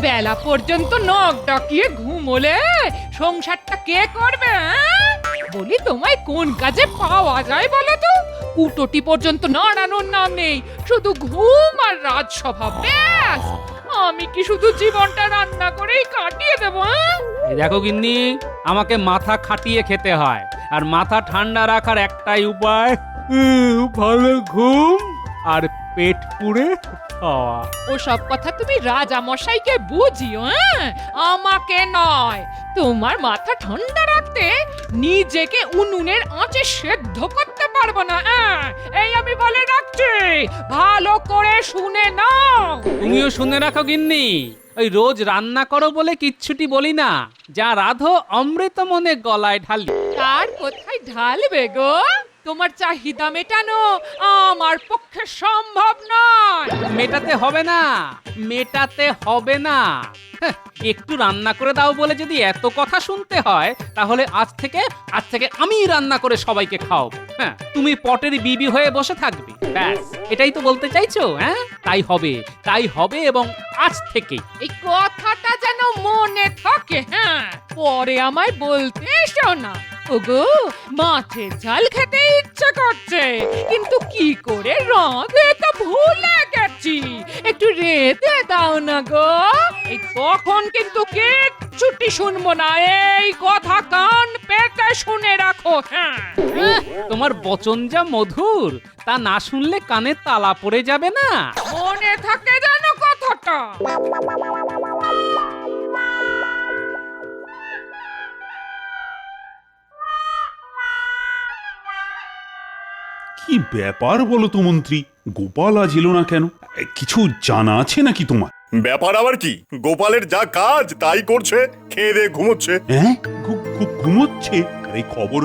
বেলা পর্যন্ত নখ ডাকিয়ে ঘুমোলে সংসারটা কে করবে? বলি তোমায় কোন কাজে পাওয়া যায় বলো তো? কুটোটি পর্যন্ত নাড়ানোর নাম নেই, শুধু ঘুম আর রাজসভা, ব্যাস। আমি কি শুধু জীবনটা রান্না করেই কাটিয়ে দেবো? এই দেখো গিন্নি, আমাকে মাথা খাটিয়ে খেতে হয়, আর মাথা ঠান্ডা রাখার একটাই উপায়, ভালো ঘুম আর পেট পুড়ে খাওয়া। ওসব কথা তুমি রাজা মশাইকে বুঝিও, আমাকে নয়। তোমার মাথা ঠান্ডা রাখতে নিজেকে উনুনের আঁচে সেদ্ধ করতে পারবো না। এই আমি বলে রাখছি, ভালো করে শুনে নাও। তুমিও শুনে রাখো গিন্নি, ওই রোজ রান্না করো বলে কিচ্ছুটি বলি না, যা রাধো অমৃত মনে গলায় ঢালি। তার কোথায় ঢালবে গো? তোমার চাহিদা মেটানো আমার পক্ষে সম্ভব নয়। মেটাতে হবে না, মেটাতে হবে না। হ্যাঁ, একটু রান্না করে দাও বলে যদি এত কথা শুনতে হয়, তাহলে আজ থেকে আমি রান্না করে সবাইকে খাওয়াবো। হ্যাঁ, তুমি পটের বিবি হয়ে বসে থাকবে, ব্যাস। এটাই তো বলতে চাইছো? হ্যাঁ, তাই হবে এবং আজ থেকেই। এই কথাটা যেন মনে থাকে। পরে আমায় বলতে এসো না। ওগো, মাছের ঝাল খেতে ইচ্ছে করছে, কিন্তু কি করে রাঁধে তা ভুলে গেছি। একটু রেঁধে দাও না গো। এই তখন কিন্তু কিচ্ছুটি শুনবো না, এই কথা কান পেতে শুনে রাখো। তোমার বচন যা মধুর, তা না শুনলে কানে তালা পড়ে যাবে না? মনে থাকে যেন কথাটা। কি ব্যাপার বলো তো মন্ত্রী, গোপাল আজ এলো না কেন? কিছু জানা আছে নাকি তোমার? ব্যাপার আবার কি? গোপালের যা কাজ তাই করছে, খেয়ে দিয়ে ঘুমোচ্ছে। হ্যাঁ, ঘুমোচ্ছে? আরে খবর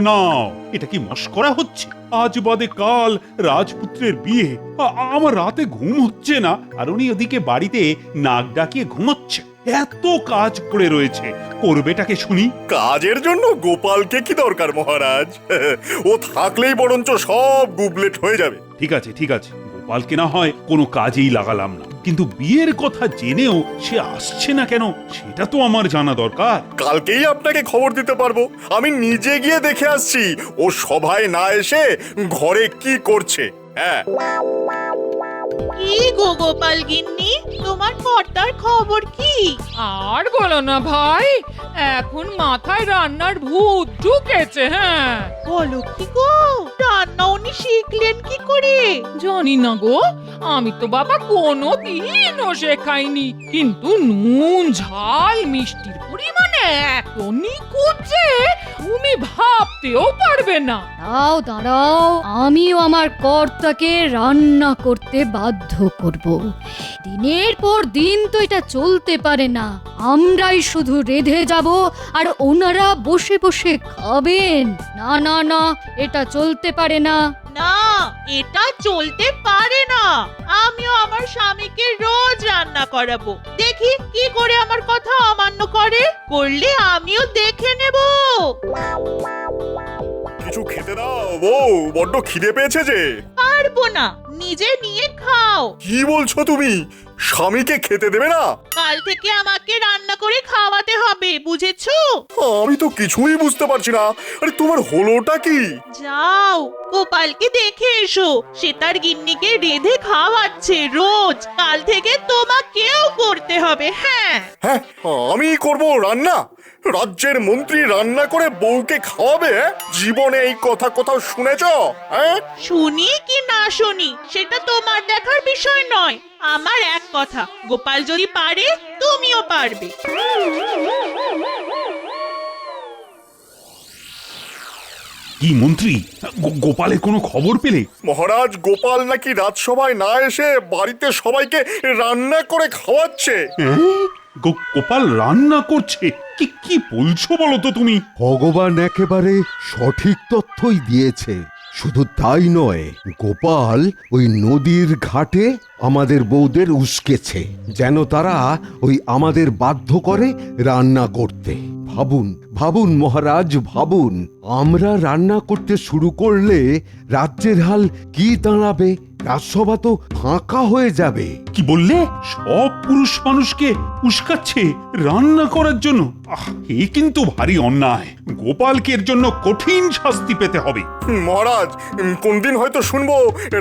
নাও, এটা কি মশকরা হচ্ছে? আজ বাদে কাল রাজপুত্রের বিয়ে, আমার রাতে ঘুম হচ্ছে না, আর উনি ওদিকে বাড়িতে নাক ডাকিয়ে ঘুমোচ্ছে। এত কাজ করে রয়েছে, করবেটাকে শুনি। কাজের জন্য গোপালকে কি দরকার মহারাজ? ও থাকলেই বরঞ্চ সব গুবলেট হয়ে যাবে। ঠিক আছে, গোপালকে না হয় কোনো কাজেই লাগালাম না, কিন্তু বিয়ের কথা জেনেও সে আসছে না কেন, সেটা তো আমার জানা দরকার। কালকেই আপনাকে খবর দিতে পারবো। আমি নিজে গিয়ে দেখে আসছি ও সভায় না এসে ঘরে কি করছে। হ্যাঁ, কি গো গোপাল গিন্নি, তোমার কর্তার খবর কি? আর বলো না ভাই, এখন মাথায় রান্নার ভূত ঢুকেছে। বলো কি গো, রান্না উনি শিখলেন কি করে? জানি না গো, আমি তো বাবা কোনোদিনও শেখাইনি, কিন্তু নুন ঝাল মিষ্টির পরিমাণে এত নিখুঁত যে তুমি ভাবতেও পারবে না। দাঁড়াও, আমিও আমার কর্তাকে রান্না করতে বাধ্য করব। দিনের পর দিন তো এটা চলতে পারে না। আমরাই শুধু রেঁধে যাব আর ওনারা বসে বসে খাবেন। না না না, এটা চলতে পারে না। না, এটা চলতে পারে না। আমিও আমার স্বামীকে রোজ রান্না করাবো, দেখি কি করে আমার কথা অমান্য করলে আমিও দেখে নেব। কিছু খেতে দাও বউ, বড্ড খিদে পেয়েছে যে। পারবো না, নিজে নিয়ে খাও। কি বলছো তুমি? স্বামীকে খেতে দেবে না? কাল থেকে আমাকে রান্না করে খাওয়াতে হবে, বুঝেছো? আমি তো কিছুই বুঝতে পারছি না। আরে তোমার হলোটা কি? যাও, গোপালকে দেখে এসো, সে তার গিন্নিকে রেঁধে খাওয়াচ্ছে রোজ। কাল থেকে তোমাকেও করতে হবে। হ্যাঁ, আমি করব রান্না? রাজ্যের মন্ত্রী রান্না করে বউকে খাওয়াবে? জীবনে এই কথা কোথাও শুনেছ? শুনি কি না শুনি সেটা তোমার দেখার বিষয় নয়। আমার এক কথা, গোপাল যদি পারে তুমিও পারবে। কি মন্ত্রী, গোপালের কোনো খবর পেলে? মহারাজ, গোপাল নাকি রাজসভায় না এসে বাড়িতে সবাইকে রান্না করে খাওয়াচ্ছে। গোপাল রান্না করছে? কি বলছো বলো তো তুমি? ভগবান একেবারে সঠিক তথ্যই দিয়েছে। শুধু তাই নয়, গোপাল ওই নদীর ঘাটে আমাদের বউদের উস্কেছে, যেন তারা ওই আমাদের বাধ্য করে রান্না করতে। ভাবুন মহারাজ, ভাবুন, আমরা রান্না করতে শুরু করলে রাজ্যের হাল কি দাঁড়াবে। রাজসভা তো ফাঁকা হয়ে যাবে। কি বললে? সব পুরুষ মানুষকে উস্কাচ্ছে রান্না করার জন্য? এ কিন্তু ভারী অন্যায়। গোপালকে এর জন্য কঠিন শাস্তি পেতে হবে। মহারাজ, কোনদিন হয়তো শুনবো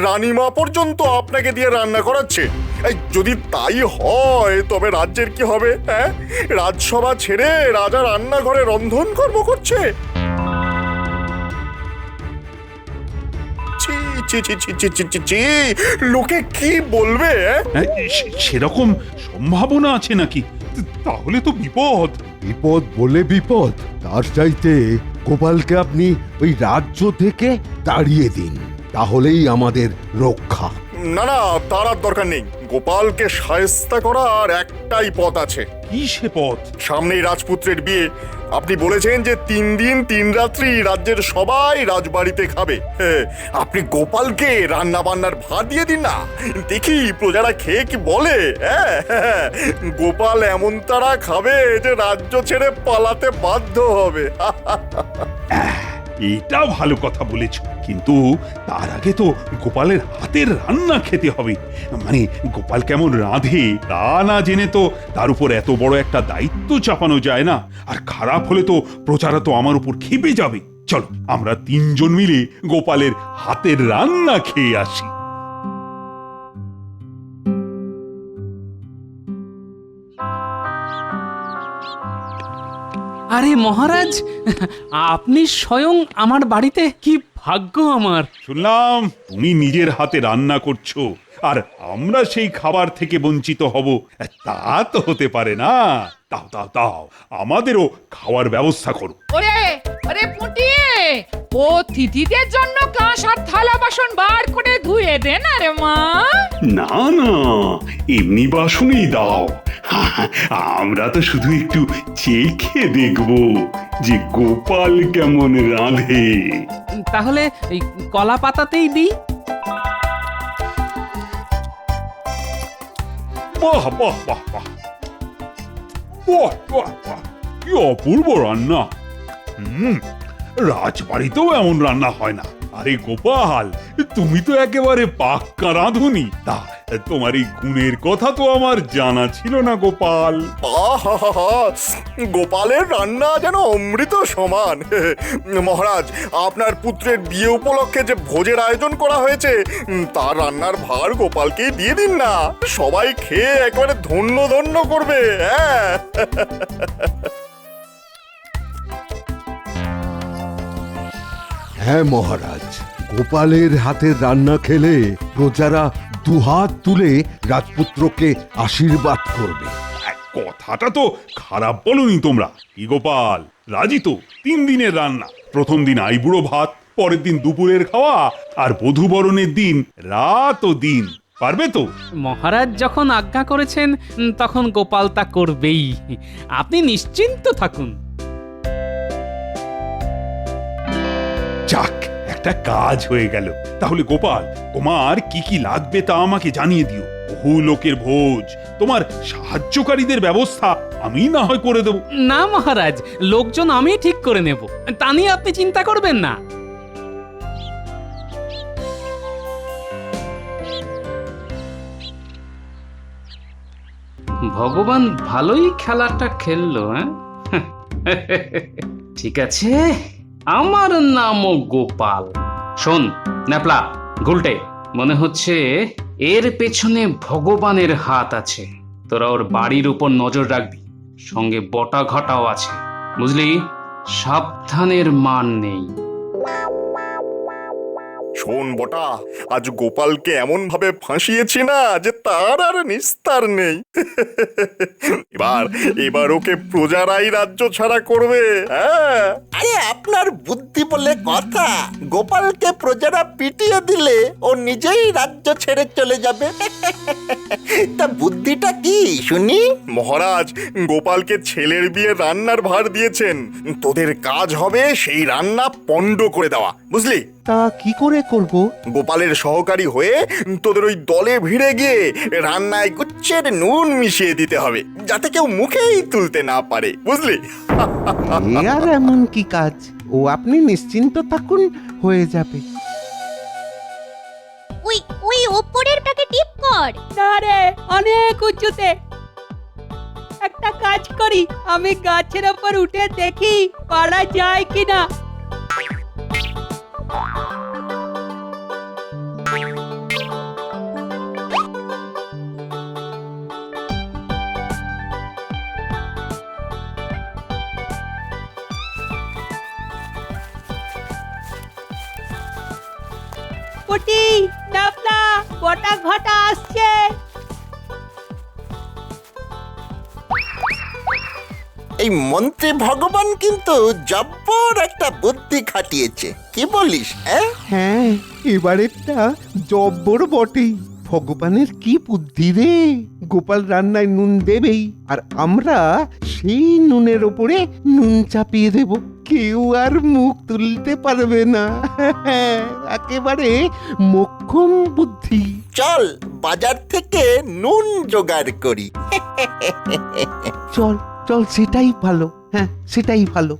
রানীমা পর্যন্ত আপনাকে দিয়ে রান্না করাচ্ছে। এই যদি তাই হয় তবে রাজ্যের কি হবে? হ্যাঁ, রাজসভা ছেড়ে রাজা রান্নাঘরে রন্ধন কর্ম করছে। ছি, ছি, ছি, ছি, ছি, ছি, ছি, ছি, লোকে কি বলবে? হ্যাঁ, সেরকম সম্ভাবনা আছে নাকি? তাহলে তো বিপদ। বিপদ বলে বিপদ, তার চাইতে গোপালকে আপনি ওই রাজ্য থেকে তাড়িয়ে দিন, তাহলেই আমাদের রক্ষা। না না, তার আর দরকার নেই। গোপালকে শায়েস্তা করার একটাই পথ আছে। কি সে পথ? সামনেই রাজপুত্রের বিয়ে। আপনি বলেছেন যে 3 দিন 3 রাত্রি রাজ্যের সবাই রাজবাড়িতে খাবে। আপনি গোপালকে রান্না বান্নার ভার দিয়ে দিন না, দেখি প্রজারা খেয়ে কি বলে। গোপাল এমন তারা খাবে যে রাজ্য ছেড়ে পালাতে বাধ্য হবে। এটা ভালো কথা বলেছ, কিন্তু তার আগে তো গোপালের হাতের রান্না খেতে হবে। মানে গোপাল কেমন রাঁধে তা না জেনে তো তার উপর এত বড় একটা দায়িত্ব চাপানো যায় না। আর খারাপ হলে তো প্রজারা তো আমার উপর ক্ষেপে যাবে। চলো আমরা 3 জন মিলে গোপালের হাতের রান্না খেয়ে আসি। আরে মহারাজ, আপনি স্বয়ং আমার বাড়িতে, কি ভাগ্য আমার। শুনলাম তুমি নিজের হাতে রান্না করছো, আর আমরা সেই খাবার থেকে বঞ্চিত হব, তা তো হতে পারে না। দাও দাও দাও, আমাদেরও খাওয়ার ব্যবস্থা করো। ওরে ওরে পুঁটি, অতিথিদের জন্য কাঁস আর থালা বাসন বার করে ধুয়ে দে না রে মা। না না, এমনি বাসনই দাও। আমরা তো শুধু একটু চেখে দেখব যে গোপাল কেমন রাঁধে। তাহলে এই কলা পাতাতেই দিই। বাহ বাহ বাহ বাহ, বাহ বাহ বাহ, কি অপূর্ব রান্না। রাজবাড়িতেও এমন রান্না হয় না। আরে গোপাল, তুমি তো একেবারে পাক্কা রাঁধুনি। তা তোমার এই গুণের কথা তো আমার জানা ছিল না গোপাল। আহা, গোপালের রান্না যেন অমৃত সমান। মহারাজ, আপনার পুত্রের বিয়ে উপলক্ষে যে ভোজের আয়োজন করা হয়েছে তার রান্নার ভার গোপালকেই দিয়ে দিন না, সবাই খেয়ে একেবারে ধন্য ধন্য করবে। হ্যাঁ, হ্যাঁ মহারাজ, গোপালের হাতের রান্না খেলে প্রজারা দুহাত তুলে রাজপুত্রকে আশীর্বাদ করবে। কথাটা তো খারাপ বলনি তোমরা। কি গোপাল, রাজি তো? 3 দিনের রান্না, প্রথম দিন আইবুড়ো ভাত, পরের দিন দুপুরের খাওয়া, আর বধূবরণের দিন রাত ও দিন। পারবে তো? মহারাজ যখন আজ্ঞা করেছেন তখন গোপাল তা করবেই। আপনি নিশ্চিন্ত থাকুন। যাক, একটা কাজ হয়ে গেল। তাহলে গোপাল, তোমার কি কি লাগবে তা আমাকে জানিয়ে দিও। বহু লোকের ভোজ, তোমার সাহায্যকারীদের ব্যবস্থা আমি না হয় করে দেব। না মহারাজ, লোকজন আমি ঠিক করে নেব, তা নিয়ে আপনি চিন্তা করবেন না। ভগবান ভালোই খেলাটা খেললো। ঠিক আছে, আমার নামও গোপাল। শোন ন্যাপলা, গুলটে, মনে হচ্ছে এর পেছনে ভগবানের হাত আছে। তোরা ওর বাড়ির উপর নজর রাখবি, সঙ্গে বটা ঘটাও আছে, বুঝলি? সাবধানের মান নেই। শোন বটা, আজ গোপালকে এমন ভাবে ফাঁসিয়েছি না যে তার আর নিস্তার নেই। এবার ওকে প্রজারাই রাজ্য ছাড়া করবে। হ্যাঁ, আরে আপনার বুদ্ধি বলে কথা, গোপালকে প্রজারা পিটিয়ে দিলে ও নিজেই রাজ্য ছেড়ে চলে যাবে। তা বুদ্ধিটা কি শুনি? মহারাজ, গোপালকে ছেলের বিয়ে রান্নার ভার দিয়েছেন। তোদের কাজ হবে সেই রান্না পণ্ড করে দেওয়া, বুঝলি? তা কি করে করব? গোপালের সহকারী হয়ে তোদের ওই দলে ভিড়ে গিয়ে রান্নায় গুচ্ছের নুন মিশিয়ে দিতে হবে, যাতে কেউ মুখেই তুলতে না পারে, বুঝলি? এ আর এমন কি কাজ, ও আপনি নিশ্চিন্ত থাকুন, হয়ে যাবে। ওই ওই পারে, অনেক উঁচুতে। একটা কাজ করি, আমি গাছের ওপর উঠে দেখি পারা যায় কিনা। পুটি, ডাবলা, বটা ঘটা আসছে। এই মন্ত্রী ভগবান কিন্তু জব্বর একটা বুদ্ধি খাটিয়েছে, কি বলিস? হ্যাঁ, এবারেরটা জব্বর বটেই। ভগবানের কি বুদ্ধি রে! গোপাল রান্নায় নুন দেবেই, আর আমরা সেই নুনের ওপরে নুন চাপিয়ে দেব। কেউ আর মুখ তুলতে পারবে না। একেবারে মোক্ষম বুদ্ধি। চল বাজার থেকে নুন জোগাড় করি। চল চল, সেটাই ভালো। হ্যাঁ, সেটাই ভালো।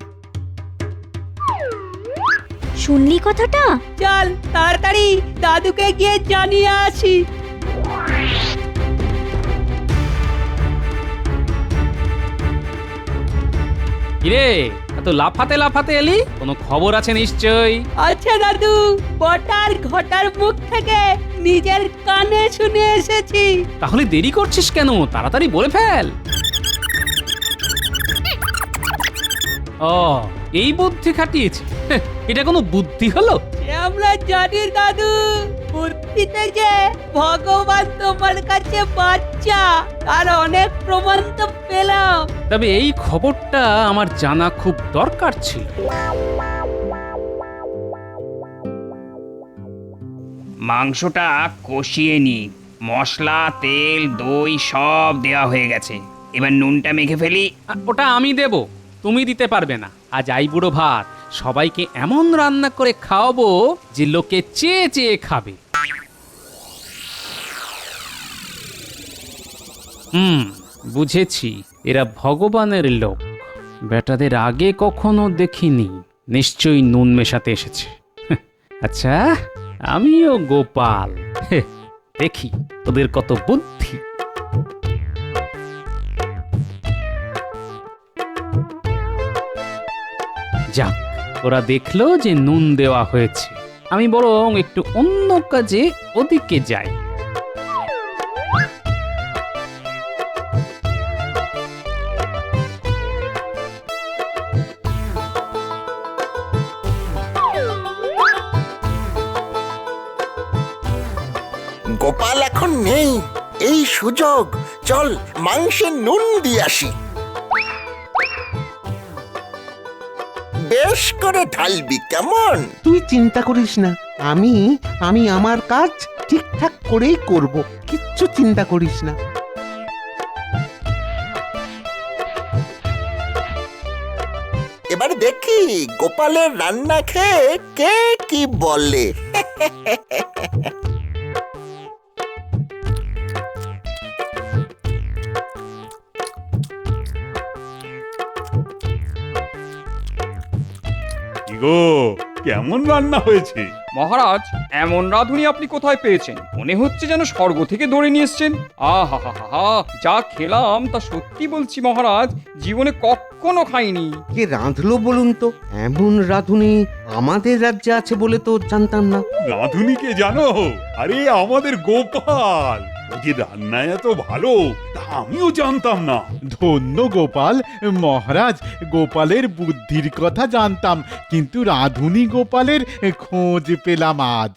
শুনলি কথাটা? চল তাড়াতাড়ি দাদুকে গিয়ে জানিয়ে আসি। কিরে, এত লাফাতে লাফাতে এলি? কোনো খবর আছে নিশ্চয়ই। আচ্ছা দাদু, বটার ঘটার মুখ থেকে নিজের কানে শুনে এসেছি। তাহলে দেরি করছিস কেন? তাড়াতাড়ি বলে ফেল। ও, এই বুদ্ধি খাটিয়েছি? হেহ, এটা কোনো বুদ্ধি হলো? সে আমরা জানি দাদু, বুদ্ধিতে যে ভগবান তোমার কাছে বাচ্চা, তার অনেক প্রমাণ তো পেলাম। তবে এই খবরটা আমার জানা খুব দরকার ছিল। মাংসটা কষিয়ে নি, মশলা, তেল, দই সব দেওয়া হয়ে গেছে। এবার নুনটা মেখে ফেলি। ওটা আমি দেব, তুমি দিতে পারবে না। আজ আই বুড়ো ভাত, সবাইকে এমন রান্না করে খাওয়াবো যে লোকে চেয়ে চেয়ে খাবে। বুঝেছি, এরা ভগবানের লোক। বেটাদের আগে কখনো দেখিনি, নিশ্চয়ই নুন মেশাতে এসেছে। আচ্ছা, আমিও গোপাল, দেখি ওদের কত বুদ্ধি। যাক, ওরা দেখলো যে নুন দেওয়া হয়েছে। আমি বরং একটু অন্য কাজে ওদিকে যাই। গোপাল এখন নেই, এই সুযোগ। চল মাংসে নুন দিয়ে আসি। বেশ করে ঢালবি, কেমন? তুই চিন্তা করিস না, আমি আমার কাজ ঠিকঠাক করেই করব। কিচ্ছু চিন্তা করিস না। এবার দেখি গোপালের রান্না খেয়ে কে কি বলে। কি গো, কেমন রান্না হয়েছে? মহারাজ, এমন রাঁধুনি আপনি কোথায় পেয়েছেন? মনে হচ্ছে যেন স্বর্গ থেকে ধরে নিয়ে এসছেন। আহা হা হা হা, যা খেলাম তা সত্যি বলছি মহারাজ, জীবনে কখনো খাইনি। কে রাঁধলো বলুন তো? এমন রাঁধুনি আমাদের রাজ্যে আছে বলে তো জানতাম না। রাঁধুনিকে জানো? আরে আমাদের গোপাল। ও যে রান্নায় এত ভালো তা আমিও জানতাম না। ধন্য গোপাল মহারাজ, গোপালের বুদ্ধির কথা জানতাম, কিন্তু রাঁধুনি গোপালের খোঁজ পেলাম আজ।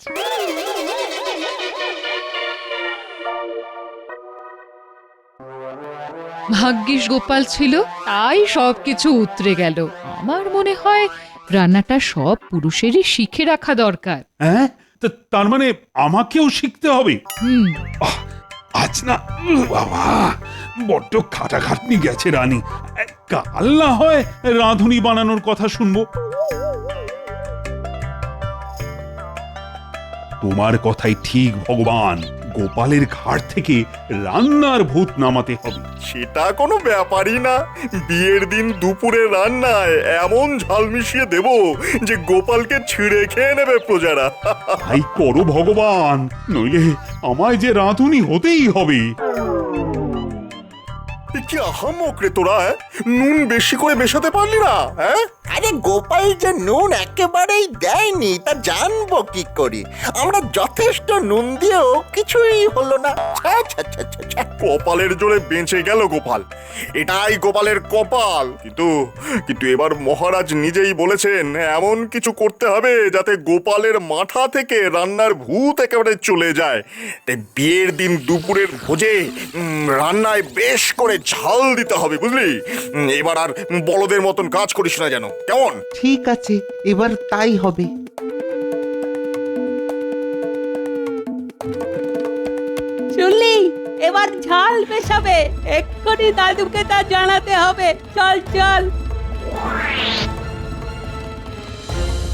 ভাগ্যিস গোপাল ছিল, তাই সবকিছু উতরে গেল। আমার মনে হয় রান্নাটা সব পুরুষেরই শিখে রাখা দরকার। হ্যাঁ, তার মানে আমাকেও শিখতে হবে? হুম, আজ না বাবা, বড্ড খাটাখাটনি গেছে রানী। কাল না হয় রাঁধুনি বানানোর কথা শুনবো। তোমার কথাই ঠিক ভগবান, গোপালের ঘাট থেকে রান্নার ভূত নামাতে হবে। সেটা কোনো ব্যাপারই না। বিয়ের দিন দুপুরে রান্নায় এমন ঝাল মিশিয়ে দেব যে গোপালকে ছিঁড়ে খেয়ে নেবে প্রজারা। তাই করো ভগবান, নইলে আমায় যে রাঁধুনি হতেই হবে। কি আহামক রে তোরা, নুন বেশি করে মেশাতে পারলি না? হ্যাঁ, আরে গোপাল যে নুন একেবারেই দেয়নি তা জানবো কি করি? আমরা যথেষ্ট নুন দিয়েও কিছুই হলো না। ছ্যা, ছ্যা, ছ্যা, ছ্যা, ছ্যা। কপালের জোরে বেঁচে গেল গোপাল। এটাই গোপালের কপাল। কিন্তু কিন্তু এবার মহারাজ নিজেই বলেছেন এমন কিছু করতে হবে যাতে গোপালের মাথা থেকে রান্নার ভূত একেবারে চলে যায়। তাই বিয়ের দিন দুপুরের ভোজে রান্নায় বেশ করে ঝাল দিতে হবে, বুঝলি? এবার আর বলদের মতন কাজ করিস না যেন, কেমন? ঠিক আছে, এবার তাই হবে। শুনলি, এবার ঝাল মেশাবে। এক্ষুনি দাদুকে তা জানাতে হবে। চল চল।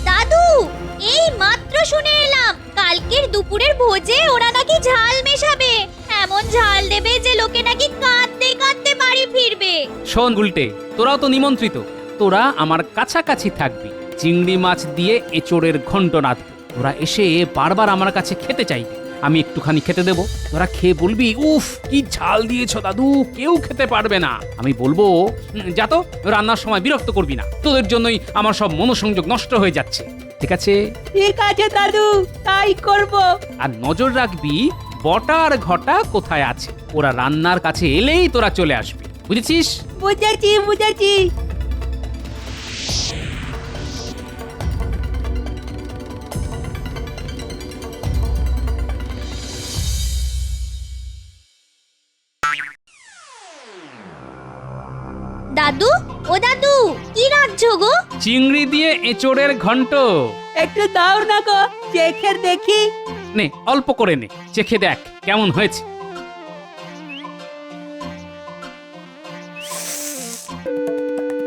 দাদু, এই মাত্র শুনে এলাম কালকের দুপুরের ভোজে ওরা নাকি ঝাল মেশাবে। এমন ঝাল দেবে যে লোকে নাকি কাঁদতে কাঁদতে বাড়ি ফিরবে। শোন গুলটে, তোরাও তো নিমন্ত্রিত, তোরা আমার কাছাকাছি থাকবি। চিংড়ি মাছ দিয়ে এঁচোড়ের ঘন্ট রাঁধবো। তোরা এসে বারবার আমার কাছে খেতে চাইবি, আমি একটুখানি খেতে দেবো। তোরা খেয়ে বলবি, উফ কি ঝাল দিয়েছো দাদু, কেউ খেতে পারবে না। আমি বলবো, যা তো, রান্নার সময় বিরক্ত করবি না, তোদের জন্যই আমার সব মনোসংযোগ নষ্ট হয়ে যাচ্ছে। ঠিক আছে? ঠিক আছে দাদু, তাই করব। আর নজর রাখবি বটা আর ঘটা কোথায় আছে। ওরা রান্নার কাছে এলেই তোরা চলে আসবি, বুঝেছিস? বুঝেছি বুঝেছি। দাদু, ও দাদু, কি রাঁধছো গো? চিংড়ি দিয়ে এঁচোড়ের ঘন্ট। একটু দাও না গো, চেখে দেখি। নে, অল্প করে নে, চেখে দেখ কেমন হয়েছে।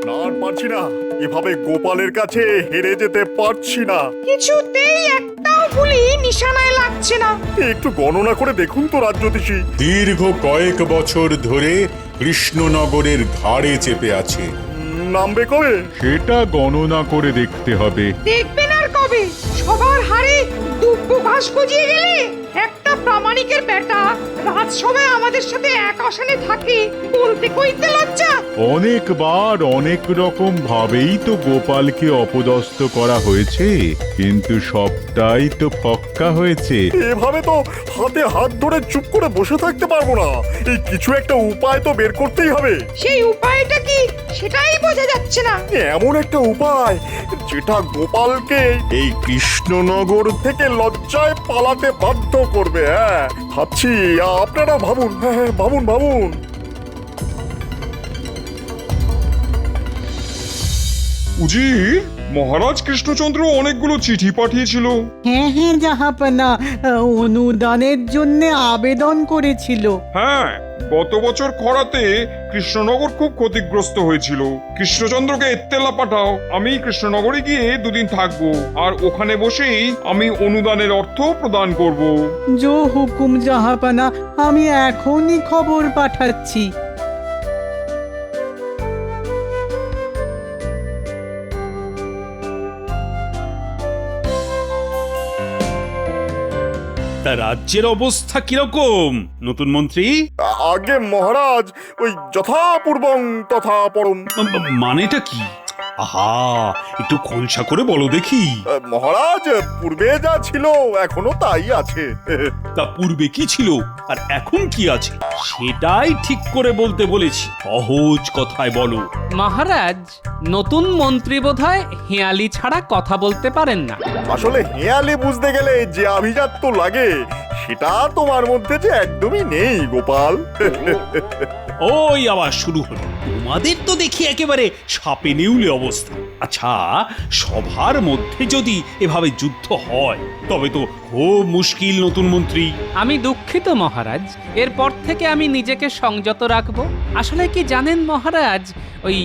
না, আর পারছি না, এভাবে গোপালের কাছে হেরে যেতে পারছি না। কিছুতেই একটাও বুলি নিশানায় লাগছে না। একটু গণনা করে দেখুন তো রাজ্যতীশী। দীর্ঘ কয়েক বছর ধরে কৃষ্ণনগরের ঘাড়ে চেপে আছে। নামবে কবে? সেটা গণনা করে দেখতে হবে। দেখবেন আর কবে? সবার হারে দুব্ব ঘাস গজিয়ে গেলে একটা প্রামাণিকের বেটা রাজসভায় আমাদের সাথে এক আসনে থাকে, বলতে কইতে লজ্জা। অনেকবার অনেক রকম ভাবেই তো গোপালকে অপদস্থ করা হয়েছে, কিন্তু সবটাই তো ফক্কা হয়েছে। এভাবে তো হাতে হাত ধরে চুপ করে বসে থাকতে পারবো না। এই কিছু একটা উপায় তো বের করতেই হবে। সেই উপায়টা কি সেটাই বোঝা যাচ্ছে না। এমন একটা উপায় যেটা গোপালকে এই কৃষ্ণনগর থেকে লজ্জায় পালাতে বাধ্য করবে। হ্যাঁ, ভাবছি, আপনারা ভাবুন। হ্যাঁ, ভাবুন ভাবুন। উজির, মহারাজ কৃষ্ণচন্দ্র অনেকগুলো চিঠি পাঠিয়েছিল। হ্যাঁ হ্যাঁ জাহাপনা, অনুদানের জন্য আবেদন করেছিল। হ্যাঁ, গত বছর খরাতে কৃষ্ণনগর খুব ক্ষতিগ্রস্ত হয়েছিল। কৃষ্ণচন্দ্রকে এত্তেলা পাঠাও, আমি কৃষ্ণনগরে গিয়ে দুদিন থাকবো, আর ওখানে বসেই আমি অনুদানের অর্থ প্রদান করব। জো হুকুম জাহাপনা, আমি এখনই খবর পাঠাচ্ছি। তা রাজ্যের অবস্থা কিরকম নতুন মন্ত্রী? আগে মহারাজ, ওই যথাপূর্বং তথা পরম। মানেটা কি? আহা, একটু খোলসা করে বলো দেখি। মহারাজ, পূর্বে যা ছিল এখনো তাই আছে। তা পূর্বে কি ছিল আর এখন কি আছে সেটাই ঠিক করে বলতে বলেছি, সহজ কথায় বলো। মহারাজ, নতুন মন্ত্রী বোধহয় হেয়ালি ছাড়া কথা বলতে পারেন না। আসলে হেয়ালি বুঝতে গেলে যে আভিজাত্য লাগে সেটা তোমার মধ্যে যে একদমই নেই গোপাল। ওই আবার শুরু হলো, তোমাদের তো দেখি একেবারে সাপে নেউলে অবস্থা। আচ্ছা, সভার মধ্যে যদি এভাবে যুদ্ধ হয় তবে তো খুব মুশকিল নতুন মন্ত্রী। আমি দুঃখিত মহারাজ, এরপর থেকে আমি নিজেকে সংযত রাখব। আসলে কি জানেন মহারাজ, ওই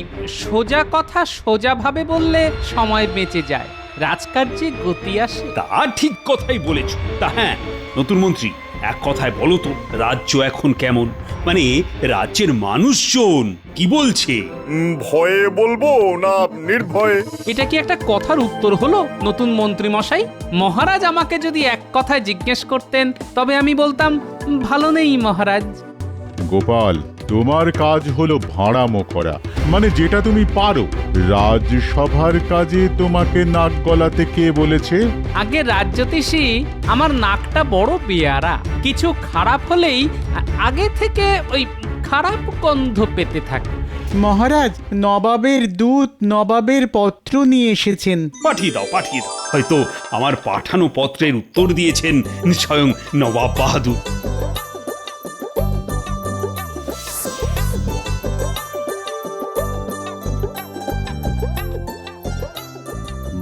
সোজা কথা সোজাভাবে বললে সময় বেঁচে যায়, রাজকার্যে গতি আসে। তা ঠিক কথাই বলেছ। তা হ্যাঁ নতুন মন্ত্রী, এক কথায় বলো তো, রাজ্য এখন কেমন? মানে রাজ্যের মানুষজন কি বলছে? ভয়ে বলবো না নির্ভয়ে? এটা কি একটা কথার উত্তর হলো নতুন মন্ত্রী মশাই? মহারাজ আমাকে যদি এক কথায় জিজ্ঞেস করতেন তবে আমি বলতাম ভালো নেই মহারাজ। গোপাল, তোমার কাজ হলো ভাঁড়ামো করা, মানে যেটা তুমি পারো। রাজসভার কাজে তোমাকে নাক গলাতে কে বলেছে? আগে রাজ্যতীষী, আমার নাকটা বড় পেয়ারা, কিছু খারাপ হলেই আগে থেকে ওই খারাপ গন্ধ পেতে থাকে। মহারাজ, নবাবের দূত নবাবের পত্র নিয়ে এসেছেন। পাঠিয়ে দাও, পাঠিয়ে দাও। হয়তো আমার পাঠানো পত্রের উত্তর দিয়েছেন স্বয়ং নবাব বাহাদুর।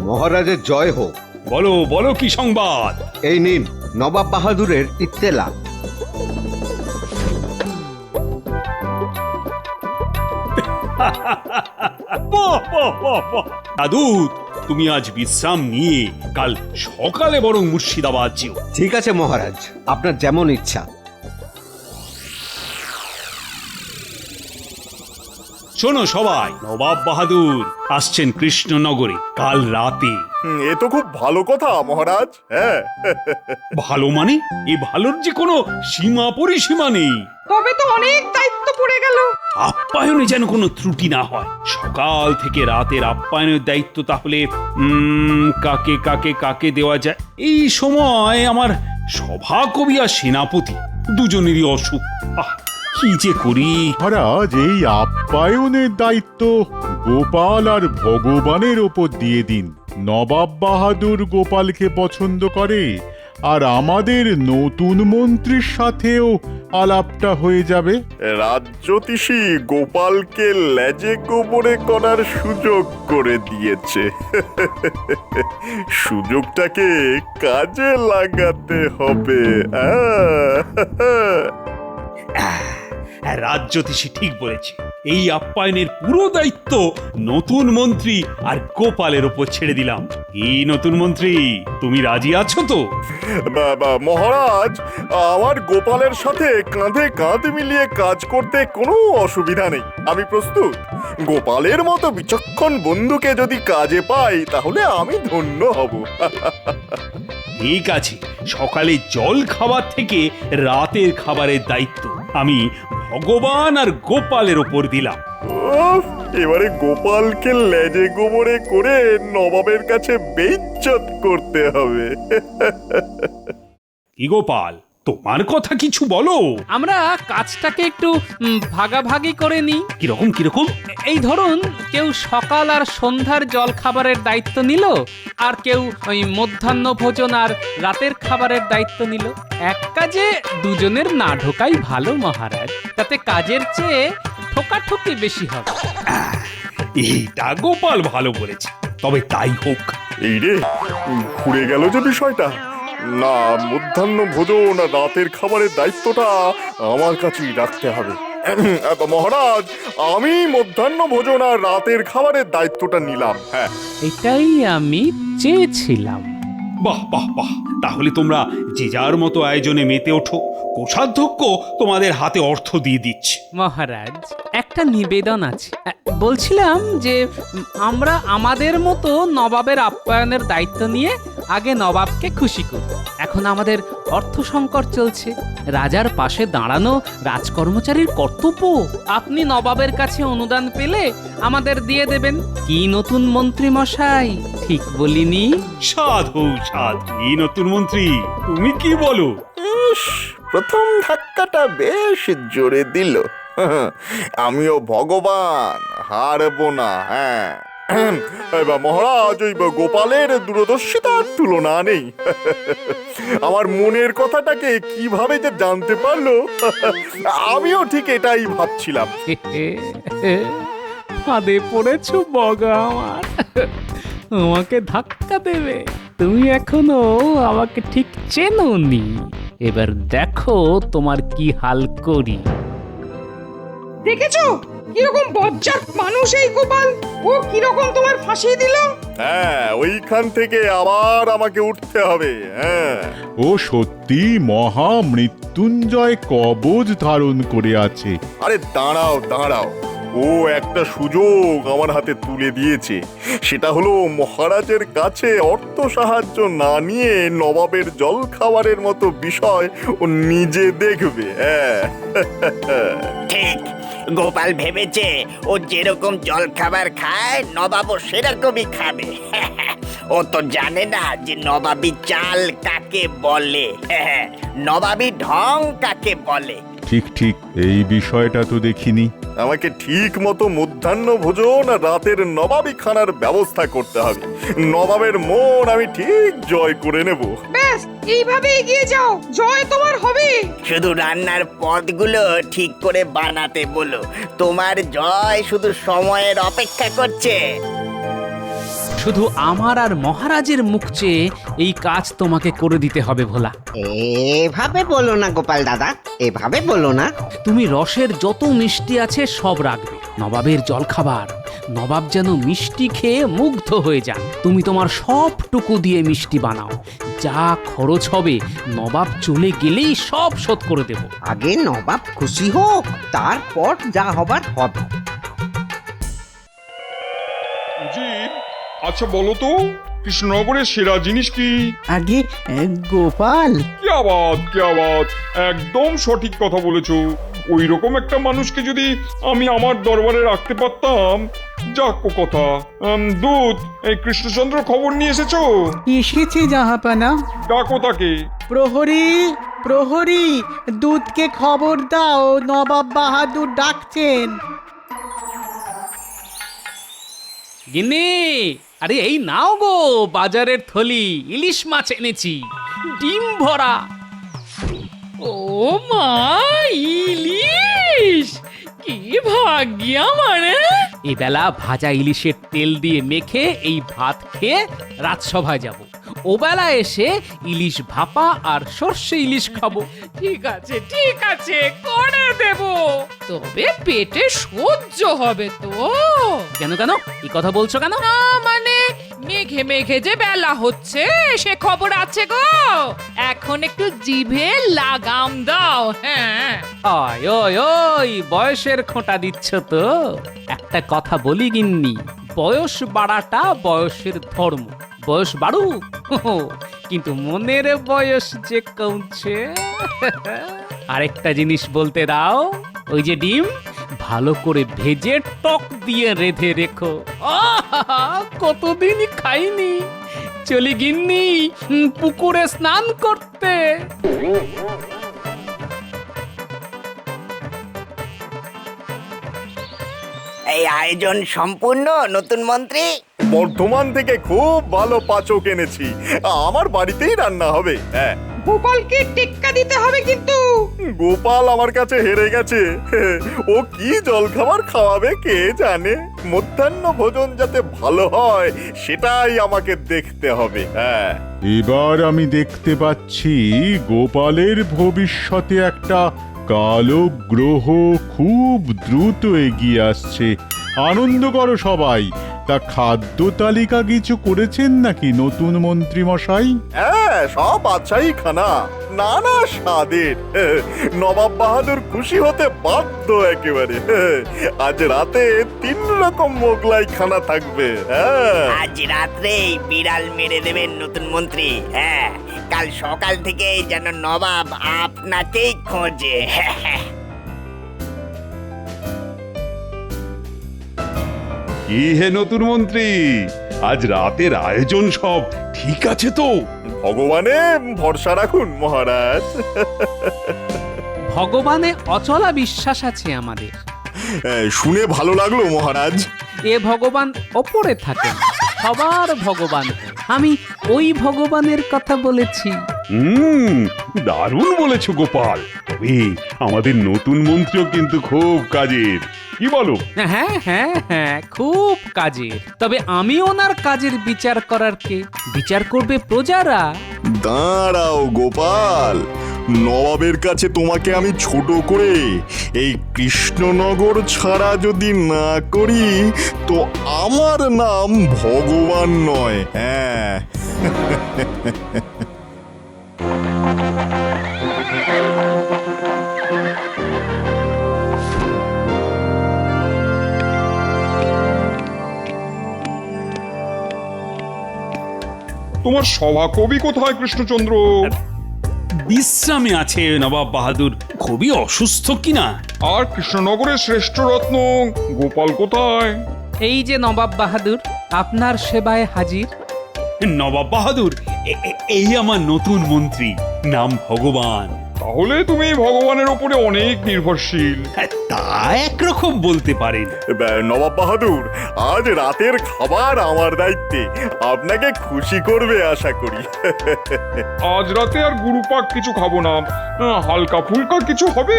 মহারাজের জয় হোক। বলো বলো, কি সংবাদ? এই নিন নবাব বাহাদুরের ইত্তেলা। বাহ, বাহ, বাহ, বাহ। দাদু, তুমি আজ বিশ্রাম নিয়ে কাল সকালে বরং মুর্শিদাবাদ যেও। ঠিক আছে মহারাজ, আপনার যেমন ইচ্ছা। শোনো সবাই, নবাব বাহাদুর আসছেন কৃষ্ণনগরে কাল রাতে। এ তো খুব ভালো কথা মহারাজ। হ্যাঁ, ভালো মানে? এ ভালোর যে কোনো সীমা পরিসীমা নেই। তবে তো অনেক দায়িত্ব পড়ে গেল। আপ্যায়নে যেন কোনো ত্রুটি না হয়। সকাল থেকে রাতের আপ্যায়নের দায়িত্ব তাহলে কাকে কাকে কাকে দেওয়া যায়? এই সময় আমার সভাকবি আর সেনাপতি দুজনেরই অসুখ। কি যে করি। মহারাজ, এই আপ্যায়নের দায়িত্ব গোপাল আর ভগবানের ওপর দিয়ে দিন। নবাব বাহাদুর গোপালকে পছন্দ করে, আর আমাদের নতুন মন্ত্রীর সাথেও আলাপটা হয়ে যাবে। রাজ্যতীষী গোপালকে লেজে গোবরে করার সুযোগ করে দিয়েছে। সুযোগটাকে কাজে লাগাতে হবে। রাজ্যতীষী ঠিক বলেছে। এই আপ্যায়নের পুরো দায়িত্ব নতুন মন্ত্রী আর গোপালের ওপর ছেড়ে দিলাম। এই নতুন মন্ত্রী, তুমি রাজি আছো তো? মহারাজ, আমার গোপালের সাথে কাঁধে কাঁধ মিলিয়ে কাজ করতে কোনো অসুবিধা নেই। আমি প্রস্তুত। গোপালের মতো বিচক্ষণ বন্ধুকে যদি কাজে পাই তাহলে আমি ধন্য হব। ঠিক আছে, সকালে জল খাবার থেকে রাতের খাবারের দায়িত্ব আমি ভগবান আর গোপালের ওপর দিলাম। এবারে গোপালকে লেজে গোবরে করে নবাবের কাছে বেইজ্জত করতে হবে। কি গোপাল, তোমার কথা কিছু বলো। আমরা কাজটাকে একটু ভাগাভাগি করে নিই। কিরকম কিরকম? এই ধরুন, কেউ সকাল আর সন্ধ্যার জল খাবারের দায়িত্ব নিল, আর কেউ ওই মধ্যাহ্ন ভোজন আর রাতের খাবারের দায়িত্ব নিল। এক কাজে দুজনের না ঢোকাই ভালো মহারাজ, তাতে কাজের চেয়ে ঠোকাঠুকি বেশি হবে। এইটা গোপাল ভালো বলেছে, তবে তাই হোক। এই রে, ঘুরে গেল যে বিষয়টা। না, মধ্যাহ্ন ভোজন আর রাতের খাবারের দায়িত্বটা আমার কাছেই রাখতে হবে। মহারাজ, আমি মধ্যাহ্ন ভোজন আর রাতের খাবারের দায়িত্বটা নিলাম। হ্যাঁ, এটাই আমি চেয়েছিলাম। বাহ বাহ বাহ, তাহলে তোমরা যে যার মতো আয়োজনে মেতে ওঠো। কোষাধ্যক্ষ তোমাদের হাতে অর্থ দিয়ে দিচ্ছে। মহারাজ, একটা নিবেদন আছে। বলছিলাম যে আমরা আমাদের মতো নবাবের আপ্যায়নের দায়িত্ব নিয়ে আগে নবাবকে খুশি করি। এখন আমাদের অর্থ সংকট চলছে, রাজার পাশে দাঁড়ানো রাজকর্মচারীর কর্তব্য। আপনি নবাবের কাছে অনুদান পেলে আমাদের দিয়ে দেবেন। কি নতুন মন্ত্রী মশাই, ঠিক বলিনি? সাধু সাধু, এই নতুন মন্ত্রী, তুমি কি বলো? প্রথম ধাক্কাটা বেশ জোরে দিল। আমিও ভগবান, হারবো না। হ্যাঁ, মহারাজ, ওই গোপালের দূরদর্শিতার তুলনা নেই। আমার মনের কথাটাকে কিভাবে যে জানতে পারলো, আমিও ঠিক এটাই ভাবছিলাম। ফাঁদে পড়েছো বগা আমার, আমাকে ধাক্কা দেবে। তুমি এখনো আমাকে ঠিক চেনোনি, এবার দেখো তোমার কি হাল করি। দেখেছো, কিরকম বজ্জাত মানুষ এই গোপাল, ও কিরকম তোমার ফাঁসি দিল? হ্যাঁ, ওইখান থেকে আবার আমাকে উঠতে হবে। হ্যাঁ, ও সত্যি মহা মৃত্যুঞ্জয় কবচ ধারণ করে আছে। আরে দাঁড়াও দাঁড়াও, ও একটা সুযোগ আমার হাতে তুলে দিয়েছে। সেটা হলো মহারাজের কাছে অর্থ সাহায্য না নিয়ে নবাবের জল খাবারের মতো বিষয় ও নিজে দেখবে। হ্যাঁ, ঠিক, গোপাল ভেবেছে ও যেরকম জল খাবার খায় নবাবও সেরকমই খাবে। ও তো জানে না যে নবাবী চাল কাকে বলে, নবাবী ঢং কাকে বলে। ঠিক ঠিক, এই বিষয়টা তো দেখিনি। আমাকে ঠিক মতো মধ্যাহ্ন ভোজন আর রাতের নবাবী খানার ব্যবস্থা করতে হবে। নবাবের মন আমি ঠিক জয় করে নেব। ব্যাস, এইভাবে এগিয়ে যাও, জয় তোমার হবে। শুধু রান্নার পদগুলো ঠিক করে বানাতে বলো, তোমার জয় শুধু সময়ের অপেক্ষা করছে। শুধু আমার আর মহারাজের মুখ চেয়ে এই কাজ তোমাকে করে দিতে হবে ভোলা। এভাবে বলো না গোপাল দাদা, এভাবে বলো না। তুমি রসের যত মিষ্টি আছে সব রাখবে। নবাবের জলখাবার, নবাব যেন মিষ্টি খেয়ে মুগ্ধ হয়ে যান। তুমি তোমার সবটুকু দিয়ে মিষ্টি বানাও। যা খরচ হবে নবাব চলে গেলেই সব শোধ করে দেব। আগে নবাব খুশি হোক, তারপর যা হবার হবে। উজির, আচ্ছা বলো তো কৃষ্ণনগরের সেরা জিনিস কি? আগে গোপাল, কি আবাদ, একদম সঠিক কথা বলেছো। ওই রকম একটা মানুষকে যদি আমি আমার দরবারে রাখতে পারতাম। যাক ও কথা, দূত, এই কৃষ্ণচন্দ্র খবর নিয়ে এসেছো? এসেছে জাহাপানা। ডাকো তাকে। প্রহরী, প্রহরী, দূতকে খবর দাও, নবাব বাহাদুর ডাকছেন। গিন্নি, আরে এই নাও গো বাজারের থলি, ইলিশ মাছ এনেছি, ডিম ভরা। ও মা, ইলিশ! কি ভাগ্য আমার! এবেলা ভাজা ইলিশের তেল দিয়ে মেখে এই ভাত খেয়ে রাজসভায় যাব। ওবেলা এসে ইলিশ ভাপা আর সর্ষে ইলিশ খাবো। ঠিক আছে, করে দেব। তবে পেটে সহ্য হবে তো? কেন এই কথা বলছো কেন? না মানে, মেঘে মেঘে যে বেলা হচ্ছে সে খবর আছে গো। এখন একটু জিভে লাগাম দাও। হ্যাঁ, ওই বয়সের খোঁটা দিচ্ছ তো। একটা কথা বলি গিন্নি, বয়স বাড়াটা বয়সের ধর্ম। বয়স বাড়ুক, কিন্তু মনের বয়স যে কমছে। আরেকটা জিনিস বলতে দাও, ওই যে ডিম ভালো করে ভেজে টক দিয়ে রেঁধে রেখো। কতদিন খাইনি। চলি গিন্নি পুকুরে স্নান করতে। এই আয়োজন সম্পূর্ণ নতুন মন্ত্রী? বর্ধমান থেকে খুব ভালো পাচক এনেছি, আমার বাড়িতেই রান্না হবে। হ্যাঁ, গোপালকে টেক্কা দিতে হবে কিন্তু। গোপাল আমার কাছে হেরে গেছে। ও কি জলখাবার খাওয়াবে কে জানে। মধ্যাহ্ন ভোজন যাতে ভালো হয় সেটাই আমাকে দেখতে হবে। হ্যাঁ, এবার আমি দেখতে পাচ্ছি গোপালের ভবিষ্যতে একটা কালো গ্রহ খুব দ্রুত এগিয়ে আসছে। আনন্দ করো সবাই। তা খাদ্য তালিকা কিছু করেছেন নাকি নতুন মন্ত্রী মশাই? হ্যাঁ, সব বাদশাহী খানা, নানা স্বাদের। নবাব বাহাদুর খুশি হতে বাধ্য একেবারে। আজ রাতে 3 রকম মোগলাই খানা থাকবে। হ্যাঁ, আজ রাত্রেই বিড়াল মেরে দেবেন নতুন মন্ত্রী। হ্যাঁ, কাল সকাল থেকে যেন নবাব আপনাকেই খোঁজে। কি হে নতুন মন্ত্রী, আজ রাতের আয়োজন সব ঠিক আছে তো? ভগবানে ভরসা রাখুন মহারাজ। ভগবানে অচলা বিশ্বাস আছে আমাদের। শুনে ভালো লাগলো মহারাজ। এ ভগবান ওপরে থাকেন, সবার ভগবান। আমি ওই ভগবানের কথা বলেছি। দারুণ বলেছো গোপাল। তবে আমাদের নতুন মন্ত্রীও কিন্তু খুব কাজের, কি বলো? হ্যাঁ, খুব কাজের। তবে আমি ওনার কাজের বিচার করার কে? বিচার করবে প্রজারা। দাঁড়াও গোপাল, নবাবের কাছে তোমাকে আমি ছোট করে এই কৃষ্ণনগর ছাড়া যদি না করি তো আমার নাম ভগবান নয়। হ্যাঁ তোমার সভাকবি কোথায় কৃষ্ণচন্দ্র? বিশ্রামে আছে নবাব বাহাদুর, খুবই অসুস্থ কিনা। আর কৃষ্ণনগরের শ্রেষ্ঠ রত্ন গোপাল কোথায়? এই যে নবাব বাহাদুর, আপনার সেবায় হাজির। নবাব বাহাদুর, এই আমার নতুন মন্ত্রী, নাম ভগবান। তাহলে তুমি ভগবানের উপরে অনেক নির্ভরশীল। তা একরকম বলতে পারেন। নবাব বাহাদুর, আজ রাতের খাবার আমার দায়িত্বে, আপনাকে খুশি করবে আশা করি। আজ রাতে আর গুরুপাক কিছু খাবো না, হালকা ফুলকা কিছু হবে।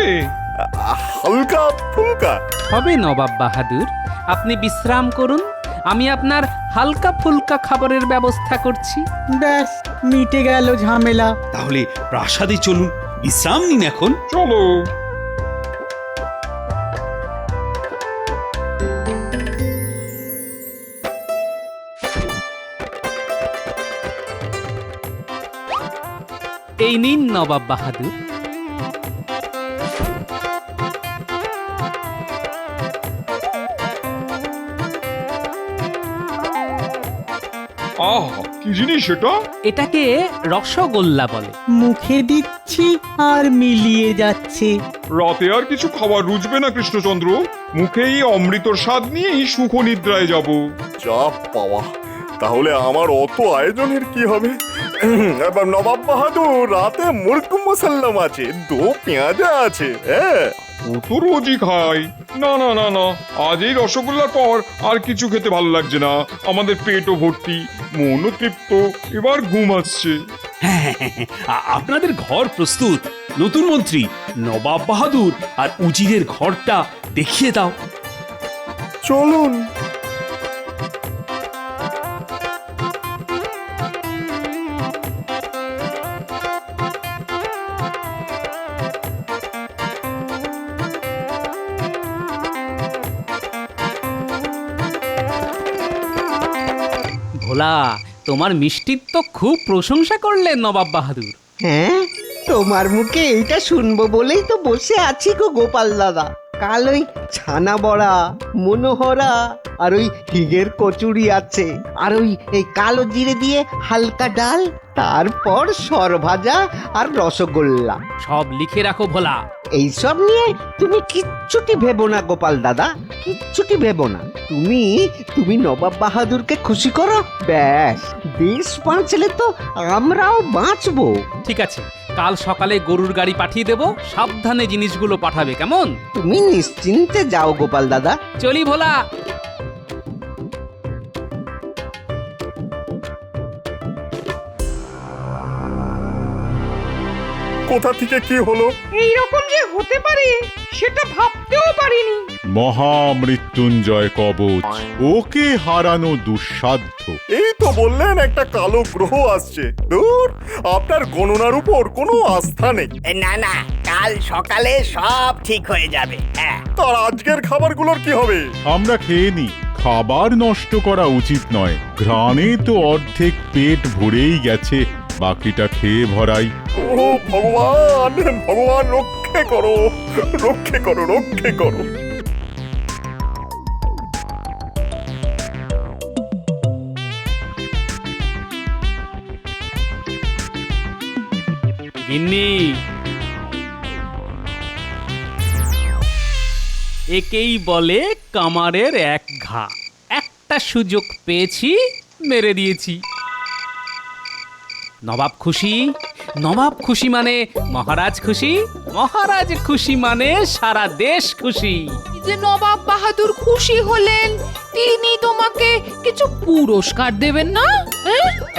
হালকা ফুলকা হবে নবাব বাহাদুর, আপনি বিশ্রাম করুন, আমি আপনার হালকা ফুলকা খাবারের ব্যবস্থা করছি। ব্যাস মিটে গেল ঝামেলা। তাহলে প্রাসাদে চলুন, বিশ্রাম নিন এখন। চলো। এই নিন নবাব বাহাদুর। আহ, কি জিনিস এটা? এটাকে রসগোল্লা বলে। মুখে দিচ্ছি আর মিলিয়ে যাচ্ছে। রাতে আর কিছু খাবার রুচবে না কৃষ্ণচন্দ্র, মুখেই অমৃতর স্বাদ নিয়েই সুখ নিদ্রায় যাব। যা পাওয়া, তাহলে আমার অত আয়োজনের কি হবে? এবার নবাব বাহাদুর, রাতে মুরগ মুসাল্লাম আছে, দো পেঁয়াজা আছে। হ্যাঁ, ও তো রোজই খাই। না না না না, আজ এই রসগোল্লার পর আর কিছু খেতে ভালো লাগছে না। আমাদের পেটও ভর্তি, মনও তৃপ্ত, এবার ঘুম আসছে। আপনাদের ঘর প্রস্তুত। নতুন মন্ত্রী, নবাব বাহাদুর আর উজিরের ঘরটা দেখিয়ে দাও। চলুন। ভোলা, তোমার মিষ্টির তো খুব প্রশংসা করলেন নবাব বাহাদুর। হ্যাঁ, তোমার মুখে এইটা শুনবো বলেই তো বসে আছি গো গোপাল দাদা। কাল ওই ছানা বড়া, মনোহরা আর ওই হিগের কচুরি আছে, আর ওই এই কালো জিরে দিয়ে হালকা ডাল, তারপর সরভাজা আর রসগোল্লা। সব লিখে রাখো ভোলা। এইসব নিয়ে তুমি কিচ্ছুটি ভেবো না গোপাল দাদা, কিচ্ছুটি ভেবো না। তুমি নবাব বাহাদুরকে খুশি করো, ব্যাস। দেশ বাঁচলে তো আমরাও বাঁচবো। ঠিক আছে, কাল সকালে গরুর গাড়ি পাঠিয়ে দেব, সাবধানে জিনিসগুলো পাঠাবে, কেমন? তুমি নিশ্চিন্তে যাও গোপাল দাদা। চলি ভোলা। কোথা থেকে কি হলো? এইরকম যে হতে পারে সেটা ভাবতেও পারিনি। মহামৃত্যুঞ্জয় কবচ, ওকে হারানো দুঃসাধ্য। এই তো বললেন একটা কালো গ্রহ আসছে। দূর, আপনার গণনার উপর কোনো আস্থা নেই। না না, কাল সকালে সব ঠিক হয়ে যাবে। হ্যাঁ, তার আজকের খাবারগুলোর কি হবে? আমরা খেয়ে নিই, খাবার নষ্ট করা উচিত নয়। ঘ্রাণে তো অর্ধেক পেট ভরেই গেছে, বাকিটা খেয়ে ভরাই। ও ভগবান, ভগবান রক্ষে করো, রক্ষে করো, রক্ষে করো। গিন্নি, একেই বলে কামারের এক ঘা। একটা সুযোগ পেয়েছি, মেরে দিয়েছি। নবাব খুশি, নবাব খুশি মানে মহারাজ খুশি, মহারাজ খুশি মানে সারা দেশ খুশি। যে নবাব বাহাদুর খুশি হলেন, তিনি তোমাকে কিছু পুরস্কার দেবেন না?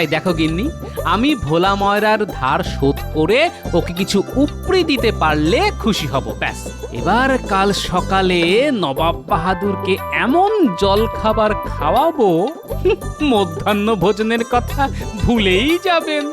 এই দেখো গিন্নি, আমি ভোলা ময়রার ধার শোধ করে ওকে কিছু উপরি দিতে পারলে খুশি হব, ব্যাস। এবার কাল সকালে নবাব বাহাদুরকে এমন জল খাবার খাওয়াবো, মধ্যাহ্ন ভোজনের কথা ভুলেই যাবেন।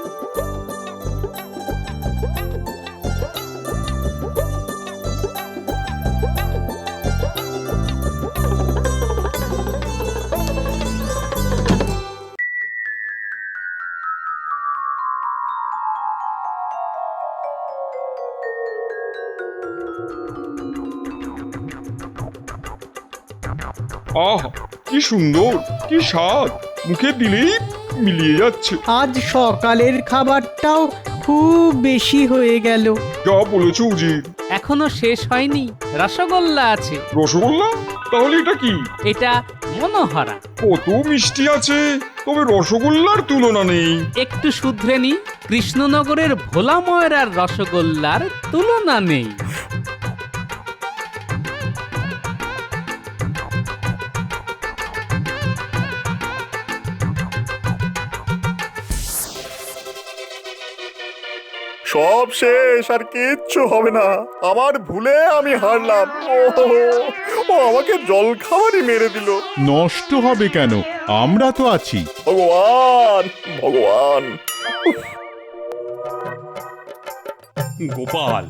আহ কি সুন্দর, কি স্বাদ, মুখে দিলেই মিলিয়ে যাচ্ছে। আজ সকালের খাবারটাও খুব বেশি হয়ে গেল। যা বলেছ উজির। এখনো শেষ হয়নি, রসগোল্লা আছে। রসগোল্লা? তাহলে এটা কি? এটা মনোহরা। কত মিষ্টি আছে, তবে রসগোল্লার তুলনা নেই। একটু শুধরে নি, কৃষ্ণনগরের ভোলা ময়রার রসগোল্লার তুলনা নেই। সব শেষ, আর কিচ্ছু হবে না। আমার ভুলে আমি হারলাম। ও আমাকে জল খাবারই মেরে দিল। নষ্ট হবে কেন, আমরা তো আছি। ভগবান ভগবান। গোপাল,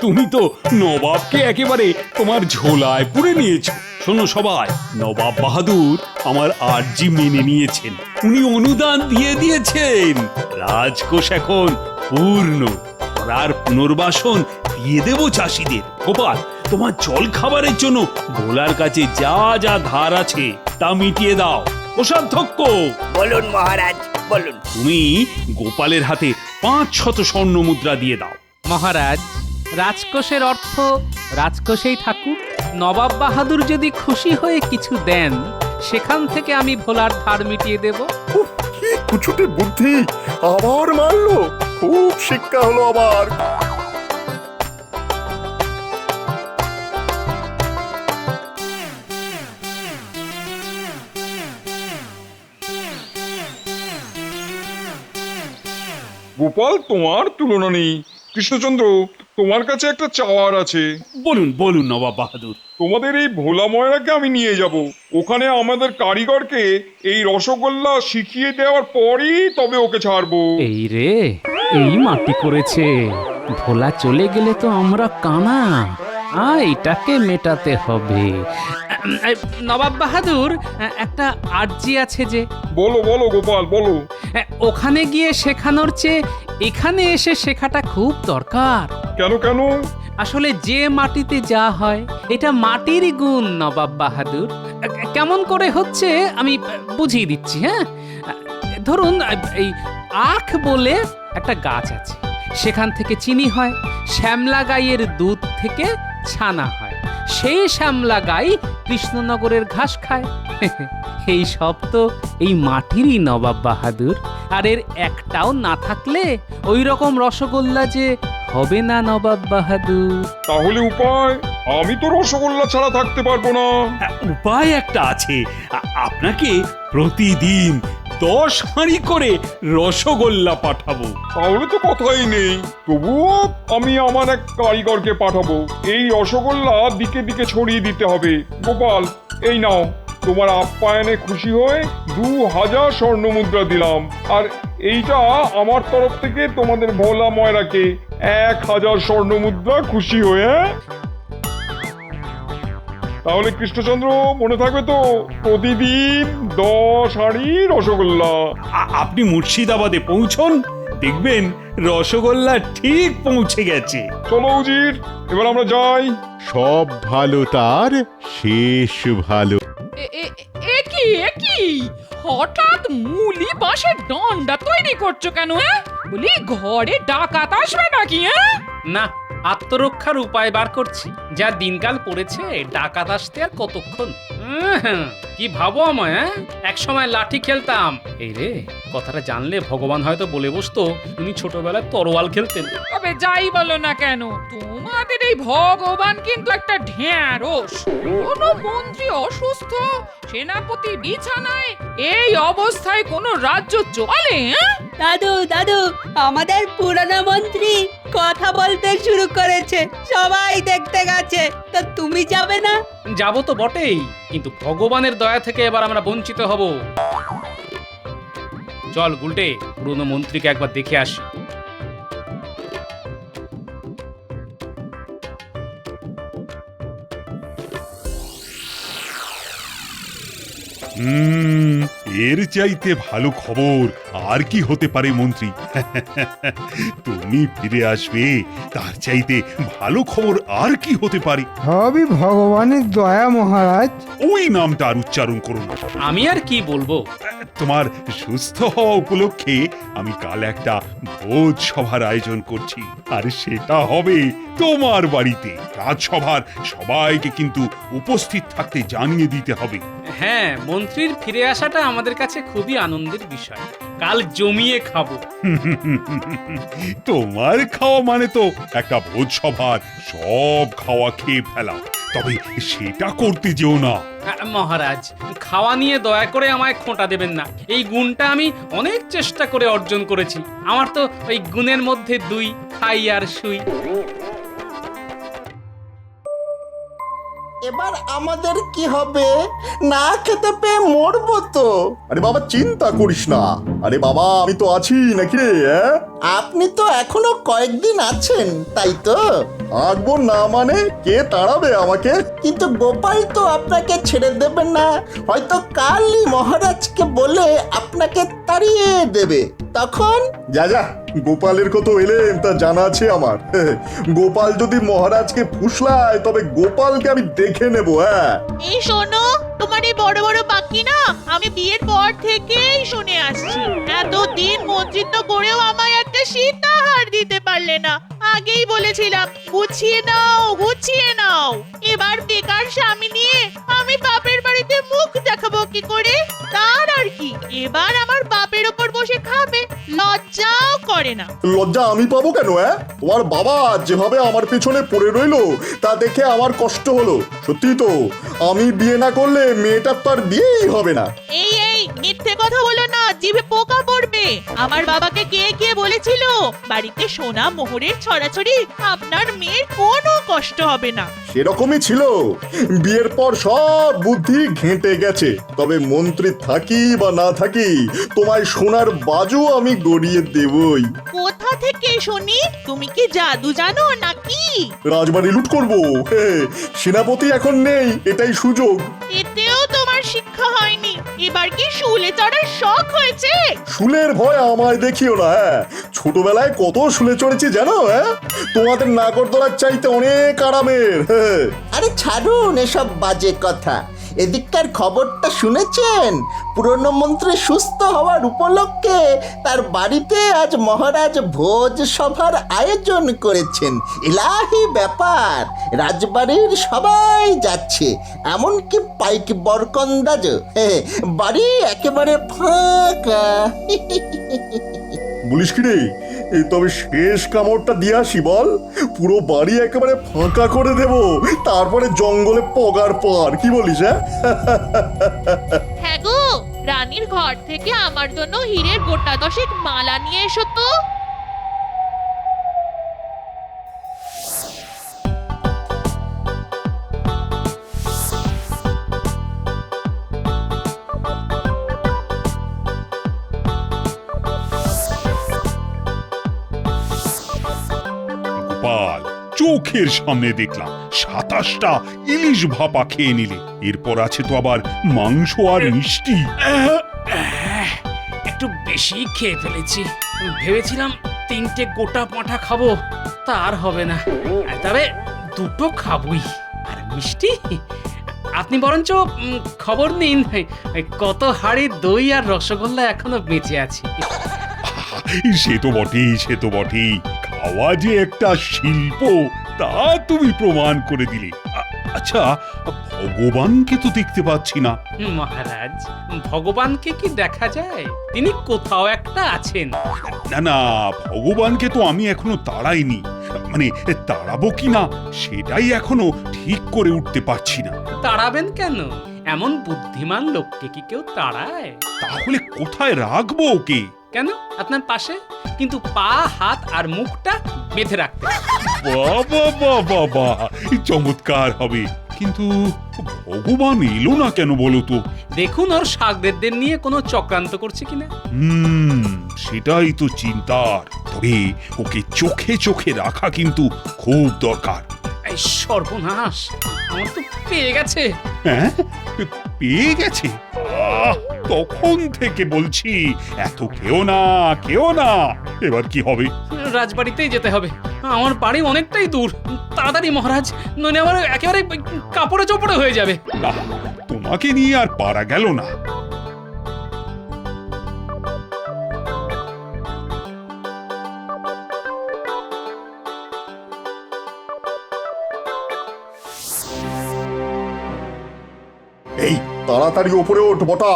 তুমি তো নবাবকে একেবারে তোমার ঝোলায় পুরে নিয়েছো। শোনো সবাই, নবাব বাহাদুর আমার আর্জি মেনে নিয়েছেন, উনি অনুদান দিয়ে দিয়েছেন। রাজকোষ এখন পূর্ণ, আর পুনর্বাসন দিয়ে দেব চাষিদের। গোপাল, তোমার জল খাবারের জন্য ভোলার কাছে যা যা ধার আছে তা মিটিয়ে দাও। কোষাধ্যক্ষ, বলুন মহারাজ, বলুন। তুমি গোপালের হাতে 500 স্বর্ণ মুদ্রা দিয়ে দাও। মহারাজ, রাজকোষের অর্থ রাজকোষেই থাকুক। নবাব বাহাদুর যদি খুশি হয়ে কিছু দেন, সেখান থেকে আমি ভোলার ধার মিটিয়ে দেব। কি কুছুটে বুদ্ধি, আবার মারলো। খুব শিক্ষা হলো আবার। গোপাল, তোমার তুলনা নেই। কৃষ্ণচন্দ্র, তোমার কাছে একটা চাওয়ার আছে। বলুন বলুন নবাব বাহাদুর। তোমাদের এই ভোলা ময়রাকে আমি নিয়ে যাব। ওখানে আমাদের কারিগরকে এই রসগোল্লা শিখিয়ে দেওয়ার পরই তবে ওকে ছাড়বো। এই রে, এই মাটি করেছে। ভোলা চলে গেলে তো আমরা কানা। এটাকে মেটাতে হবে। নবাব বাহাদুর, একটা আর্জি আছে যে। বলো বলো গোপাল, বলো। ওখানে গিয়ে শেখানোর চেয়ে এখানে এসে শেখাটা খুব দরকার। কেন কেন? আসলে যে মাটিতে যা হয়, এটা মাটিরই গুণ নবাব বাহাদুর। কেমন করে হচ্ছে আমি বুঝিয়ে দিচ্ছি। হ্যাঁ, ধরুন এই আখ বলে একটা গাছ আছে, সেখান থেকে চিনি হয়। শ্যামলা গাইয়ের দুধ থেকে ছানা হয়, সেই শ্যামলা গাই কৃষ্ণনগরের ঘাস খায়। এই সব তো এই মাটিরই নবাব বাহাদুর। আর এর একটাও না থাকলে ওই রকম রসগোল্লা যে হবে না নবাব বাহাদুর। তাহলে উপায়? আমি তো রসগোল্লা ছাড়া থাকতে পারবো না। উপায় একটা আছে, আপনাকে প্রতিদিন 10 হাঁড়ি করে রসগোল্লা পাঠাবো। তাহলে তো কথাই নেই। তবুও আমি আমার এক কারিগরকে পাঠাবো। এই রসগোল্লা দিকে দিকে ছড়িয়ে দিতে হবে। গোপাল, এই নাও, তোমার আপ্যায়নে খুশি হয়ে 2000 স্বর্ণ মুদ্রা দিলাম। আর এইটা আমার তরফ থেকে তোমাদের ভোলা ময়রাকে 1000 স্বর্ণ মুদ্রা খুশি হয়ে। তাহলে কৃষ্ণচন্দ্র, মনে থাকবে তো, প্রতিদিন 10 হাঁড়ি রসগোল্লা। আপনি মুর্শিদাবাদে পৌঁছন, দেখবেন রসগোল্লা ঠিক পৌঁছে গেছে। চলো উজির, এবার আমরা যাই। সব ভালো তার শেষ ভালো। এ কি হঠাৎ মুলি বাঁশের দণ্ডা তৈরি করছো কেন? বলি ঘরে ডাকাত আসবে নাকি? না, আত্মরক্ষার উপায় বার করছি। যা দিনকাল পড়েছে, ডাকাত আসতে আর কতক্ষণ। কি ভাবো আমায়? এক সময় লাঠি খেলতাম। এই রে, কথাটা জানলে ভগবান হয়তো বলে বসতো উনি ছোটবেলায় তরোয়াল খেলতেন। তবে যাই বলো না কেন, তোমাদের এই ভগবান কিন্তু একটা ঢ্যাঁড়স। কোনো মন্ত্রী অসুস্থ, সেনাপতি বিছানায়, এই অবস্থায় কোনো রাজ্য চলে? দাদু দাদু, আমাদের পুরনো মন্ত্রী কথা বলতে শুরু করেছে, সবাই দেখতে গেছে। তা তুমি যাবে না? যাবো তো বটেই, কিন্তু ভগবানের দয়া থেকে এবার আমরা বঞ্চিত হব। চল গুলটে, পুরনো মন্ত্রীকে একবার দেখে আসি। এর চাইতে ভালো খবর আর কি হতে পারে মন্ত্রী? তুমি ফিরে আসবে, তার চাইতে ভালো খবর আর কি হতে পারে? সবই ভগবানের দয়া মহারাজ। ওই নামটা আর উচ্চারণ করো না। আমি আর কি বলবো? তোমার সুস্থ হওয়া উপলক্ষে আমি কাল একটা ভোজ সভার আয়োজন করছি, আর সেটা হবে তোমার বাড়িতে। রাজসভার সবাইকে কিন্তু উপস্থিত থাকতে জানিয়ে দিতে হবে। হ্যাঁ, মন্ত্রীর ফিরে আসাটা আমাদের কাছে খুবই আনন্দের বিষয়। কাল জমিয়ে খাবো। তোমার খাওয়া মানে তো একটা ভোজ সভার সব খাওয়া খেয়ে ফেলা, তবে সেটা করতে যেও না। মহারাজ, খাওয়া নিয়ে দয়া করে আমায় খোঁটা দেবেন না। এই গুণটা আমি অনেক চেষ্টা করে অর্জন করেছি। আমার তো ওই গুণের মধ্যে 2, খাই আর শুই। এবার আমাদের কি হবে? না খেতে পেয়ে মরবো তো। আরে বাবা চিন্তা করিস না, আরে বাবা আমি তো আছি নাকি রে? আপনি তো এখনো কয়েকদিন আছেন, তাই তো? থাকবো না মানে কে তাড়াবে আমাকে? কিন্তু গোপাল তো আপনাকে ছেড়ে দেবে না। হয়তো কালই মহারাজকে বলে আপনাকে তাড়িয়ে দেবে। তখন যা যা, গোপালের কত এলেম তা জানা আছে আমার। গোপাল যদি মহারাজকে ফুসলায় তবে গোপালকে আমি দেখে নেব। হ্যাঁ এই শোনো, তোমার এই বড় বড় বাকি না আমি বিয়ের পর থেকেই শুনে আসছি। এতদিন মন্ত্রিত্ব করেও আমায় একটা সীতাহার দিতে পারলে না। আগেই বলেছিলাম গুছিয়ে নাও, গুছিয়ে নাও। এবার বেকার স্বামী নিয়ে আমি বাপের বাড়িতে মুখ দেখাবো কি করে? তার আর কি, এবার আমার বাপের ওপর বসে খাবে, লজ্জাও করে না। লজ্জা আমি পাবো কেন? তোমার বাবা যেভাবে আমার পেছনে পড়ে রইলো তা দেখে আমার কষ্ট হলো। সত্যি তো, আমি বিয়ে না করলে মেয়েটার তো আর বিয়েই হবে না। এই মিথ্যে কথা বলো না, জিভে পোকা পড়বে। আমার বাবাকে কে বলেছিল বাড়িতে সোনা মোহরের ছড়াছড়ি, আপনার মেয়ের কোনো কষ্ট হবে না। সেরকমই ছিল। বিয়ের পর সব বুদ্ধি ঘেঁটে গেছে। তবে মন্ত্রী থাকি বা না থাকি, তোমায় সোনার বাজু আমি গড়িয়ে দেবই। কোথা থেকে শুনি? তুমি কি জাদু জানো নাকি? রাজবাড়ি লুট করবো। সেনাপতি এখন নেই, এটাই সুযোগ। এতেও তোমার শিক্ষা হয়নি। এবার কি শুলে চড়ার শখ হয়েছে? শুলের ভয় আমায় দেখিও না। ছোটবেলায় কত শুলে চড়েছি জানো? তোমাদের নাগরদোলার চাইতে অনেক আরামের। আরে ছাড়ুন এসব বাজে কথা। এদিককার খবরটা শুনেছেন? পুরনো মন্ত্রী সুস্থ হওয়ার উপলক্ষে তার বাড়িতে আজ মহারাজ ভোজ সভার আয়োজন করেছেন। ইলাহি ব্যাপার, রাজবাড়ির সবাই যাচ্ছে, এমনকি পাইক বরকন্দাজ। বাড়ি একেবারে ফাঁকা। বলিস কি রে? তবে শেষ কামড়টা দিয়ে আসি বল। পুরো বাড়ি একেবারে ফাঁকা করে দেব, তারপরে জঙ্গলে পগার পার। কি বলিস? হ্যাঁ গো, রানীর ঘর থেকে আমার জন্য হীরের গোটা 10 মালা নিয়ে এসো তো। গোপাল, চোখের সামনে দেখলাম 27টা ইলিশ ভাপা খেয়ে নিলে। এরপর আছে তো আবার মাংস আর মিষ্টি। একটু বেশি খেয়ে ফেলেছি। ভেবেছিলাম 3টে গোটা পাঁঠা খাবো, তার হবে না। তবে 2টো খাবই। আর মিষ্টি, আপনি বরঞ্চ খবর নিন কত হাড়ি দই আর রসগোল্লা এখনো বেঁচে আছে। সে তো বটেই, সে তো বটেই। খাওয়া যে একটা শিল্প তা তুমি প্রমাণ করে দিলে। আচ্ছা, ভগবানকে তো দেখতে পাচ্ছি না। মহারাজ, ভগবানকে কি দেখা যায়? তিনি কোথাও একটা আছেন। না না, ভগবানকে তো আমি এখনো তাড়াইনি। মানে তাড়াবো কিনা সেটাই এখনো ঠিক করে উঠতে পারছি না। তাড়াবেন কেন? এমন বুদ্ধিমান লোককে কি কেউ তাড়ায়? তাহলে কোথায় রাখবো ওকে? কেন, আপনার পাশে, কিন্তু পা, হাত আর মুখটা বেঁধে রাখতে। বাবা বাবা বাবা, চমৎকার হবে। কিন্তু ভগবান এলো না কেন বলো তো? দেখুন ওর শাগরেদদের নিয়ে কোনো চক্রান্ত করছে কিনা। সেটাই তো চিন্তার। তবে ওকে চোখে চোখে রাখা কিন্তু খুব দরকার। এই সর্বনাশ, আমার তো পেয়ে গেছে। হ্যাঁ, পেয়ে গেছে? তখন থেকে বলছি এত কেউ না। এবার কি হবে? রাজবাড়িতেই যেতে হবে। আমার বাড়ি অনেকটাই দূর। তাড়াতাড়ি মহারাজ, নইলে আমার একেবারে কাপড়ে চোপড়ে হয়ে যাবে। না, তোমাকে নিয়ে আর পারা গেল না। এই তাড়াতাড়ি ওপরে ওঠ বটা,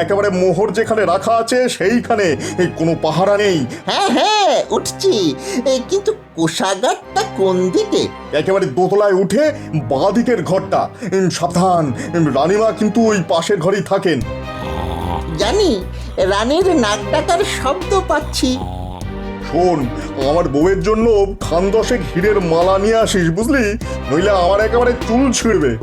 একেবারে মোহর যেখানে রাখা আছে সেইখানে, কোনো পাহারা নেই। হ্যাঁ হ্যাঁ উঠছি, কিন্তু কোষাগারটা কোন দিকে? একেবারে দোতলায় উঠে বাঁ দিকের ঘরটা। সাবধান, রানীমা কিন্তু ওই পাশের ঘরেই থাকেন। জানি, রানীর নাক ডাকার শব্দ পাচ্ছি। শোন, আমার বউয়ের জন্য খান দশেক হীরের মালা নিয়ে আসিস, বুঝলি? নইলে আমার একেবারে চুল ছিঁড়বে।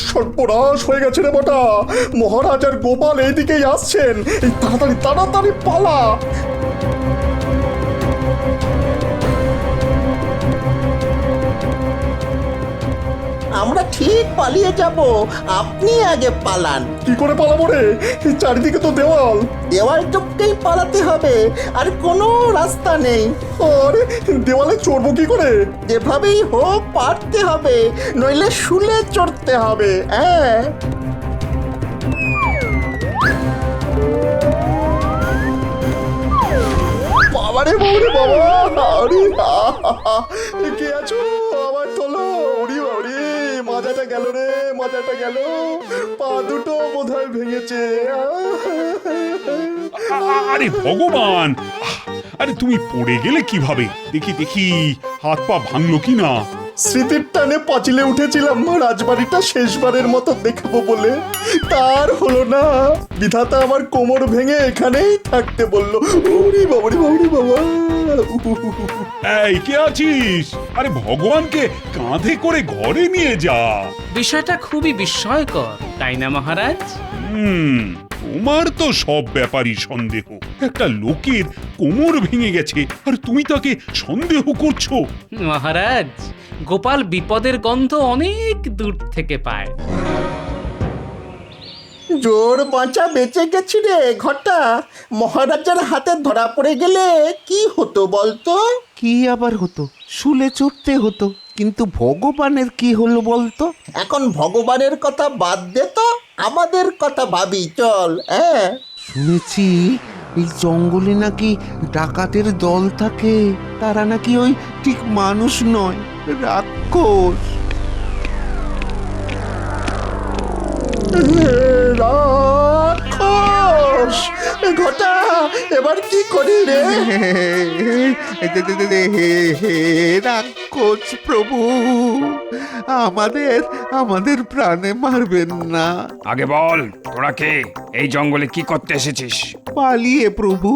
সর্বনাশ হয়ে গেছে রে বটা, মহারাজ আর গোপাল এইদিকেই আসছেন। তাড়াতাড়ি তাড়াতাড়ি পালা। আমরা ঠিক পালিয়ে যাব, আপনি আগে পালান। কি করে পালাবো রে? চারিদিকে তো দেওয়াল। দেওয়াল টপকেই পালাতে হবে, আর কোনো রাস্তা নেই। আরে দেওয়ালে চড়বো কি করে? যেভাবেই হোক পারতে হবে, নইলে শুলে চড়তে হবে। হ্যাঁ, বাবারে বাবারে বাবা, আরে কে আছো? আমার তোলো। ওরে বাবারে, মাজাটা গেল রে, মাজাটা গেল। পা দুটো বোধহয় ভেঙেছে। আরে ভগবান, আরে তুমি পড়ে গেলে কিভাবে? দেখি হাত পা ভাঙলো কি না। স্মৃতির টানে পাঁচিলে উঠেছিলাম রাজবাড়িটা শেষবারের মতো দেখবো বলে, তার হলো না। বিধাতা আমার কোমর ভেঙে এখানেই থাকতে বললো। ওরে বাবারে বাবারে বাবা। এই কে আছিস? আরে ভগবানকে কাঁধে করে ঘরে নিয়ে যা। বিষয়টা খুবই বিস্ময়কর, তাই না মহারাজ? তোমার তো সব ব্যাপারই সন্দেহ। একটা লোকের কোমর ভেঙে গেছে আর তুমি তাকে সন্দেহ করছো? মহারাজ, গোপাল বিপদের গন্ধ অনেক দূর থেকে পায়। জোর বাঁচা বেঁচে গেছি রে ঘটা। মহারাজার হাতে ধরা পড়ে গেলে কি হতো বলতো? কি আবার হতো? শুলে চড়তে হতো। কিন্তু ভগবানের কি হলো বলতো? এখন ভগবানের কথা বাদ দে তো, আমাদের কথা ভাবি চল। হ্যাঁ, শুনেছি এই জঙ্গলে নাকি ডাকাতের দল থাকে। তারা নাকি ওই ঠিক মানুষ নয়, রাক্ষস। রাক্ষস! ঘটা, এবার কি করি রে? রাক্ষস প্রভু, আমাদের প্রাণে মারবেন না। আগে বল, তোরা কে? এই জঙ্গলে কি করতে এসেছিস? পালিয়ে প্রভু।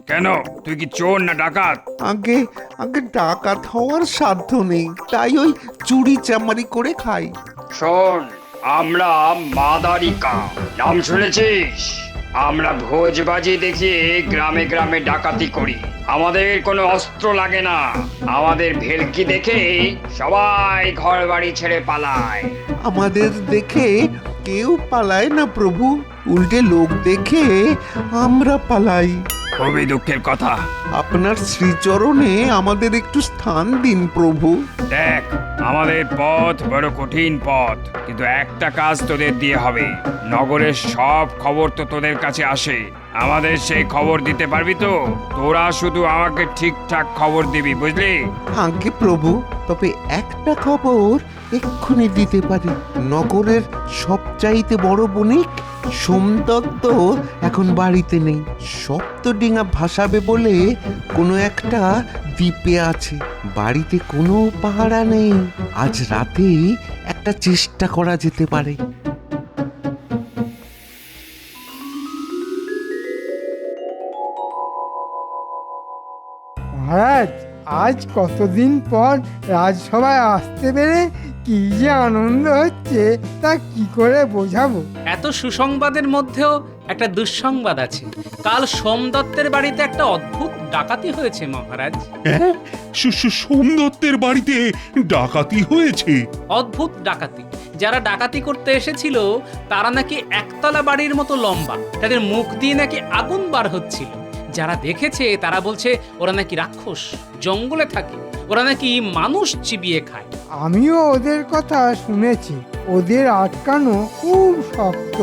কেন, তুই কি চোর না ডাকাত? আগে ডাকাত হওয়ার সাধ্য নেই, তাই ওই চুরি চামারি করে খাই। শোন, আমরা মাদারিকা, নাম শুনেছিস? আমরা ভোজবাজি দেখিয়ে গ্রামে গ্রামে ডাকাতি করি। আমাদের কোনো অস্ত্র লাগে না। আমাদের ভেলকি দেখে সবাই ঘর বাড়ি ছেড়ে পালায়। আমাদের দেখে কেউ পালায় না প্রভু, উল্টে লোক দেখে আমরা পালাই। খুবই দুঃখের কথা। আপনার শ্রীচরণে আমাদের একটু স্থান দিন প্রভু। দেখ, আমাদের পথ বড় কঠিন পথ, কিন্তু একটা কাজ তোদের দিয়ে হবে। নগরের সব খবর তো তোদের কাছে আসে, আমাদের সেই খবর দিতে পারবি তো? তোরা শুধু আমাকে ঠিকঠাক খবর দিবি, বুঝলি? আজ্ঞে প্রভু, তবে একটা খবর এক্ষুনি দিতে পারি। নগরের সবচাইতে বড় বণিক সোমদত্ত এখন বাড়িতে নেই। সপ্তডিঙা ভাসাবে বলে কোনো একটা দ্বীপে আছে। বাড়িতে কোনো পাহারা নেই। আজ রাতেই একটা চেষ্টা করা যেতে পারে। মহারাজ আজ কতদিন পর রাজসভায় আসতে পেরে কি যে আনন্দ হচ্ছে তা কি করে বোঝাবো। এত সুসংবাদের মধ্যেও একটা দুঃসংবাদ আছে। কাল সোমদত্তের বাড়িতে একটা অদ্ভুত ডাকাতি হয়েছে মহারাজ। হ্যাঁ, সোমদত্তের বাড়িতে ডাকাতি হয়েছে? অদ্ভুত ডাকাতি। যারা ডাকাতি করতে এসেছিল তারা নাকি একতলা বাড়ির মতো লম্বা, তাদের মুখ দিয়ে নাকি আগুন বার হচ্ছিল। যারা দেখেছে তারা বলছে ওরা নাকি রাক্ষস, জঙ্গলে থাকে, ওরা নাকি মানুষ চিবিয়ে খায়। আমিও ওদের কথা শুনেছি, ওদের আটকানো খুব শক্ত।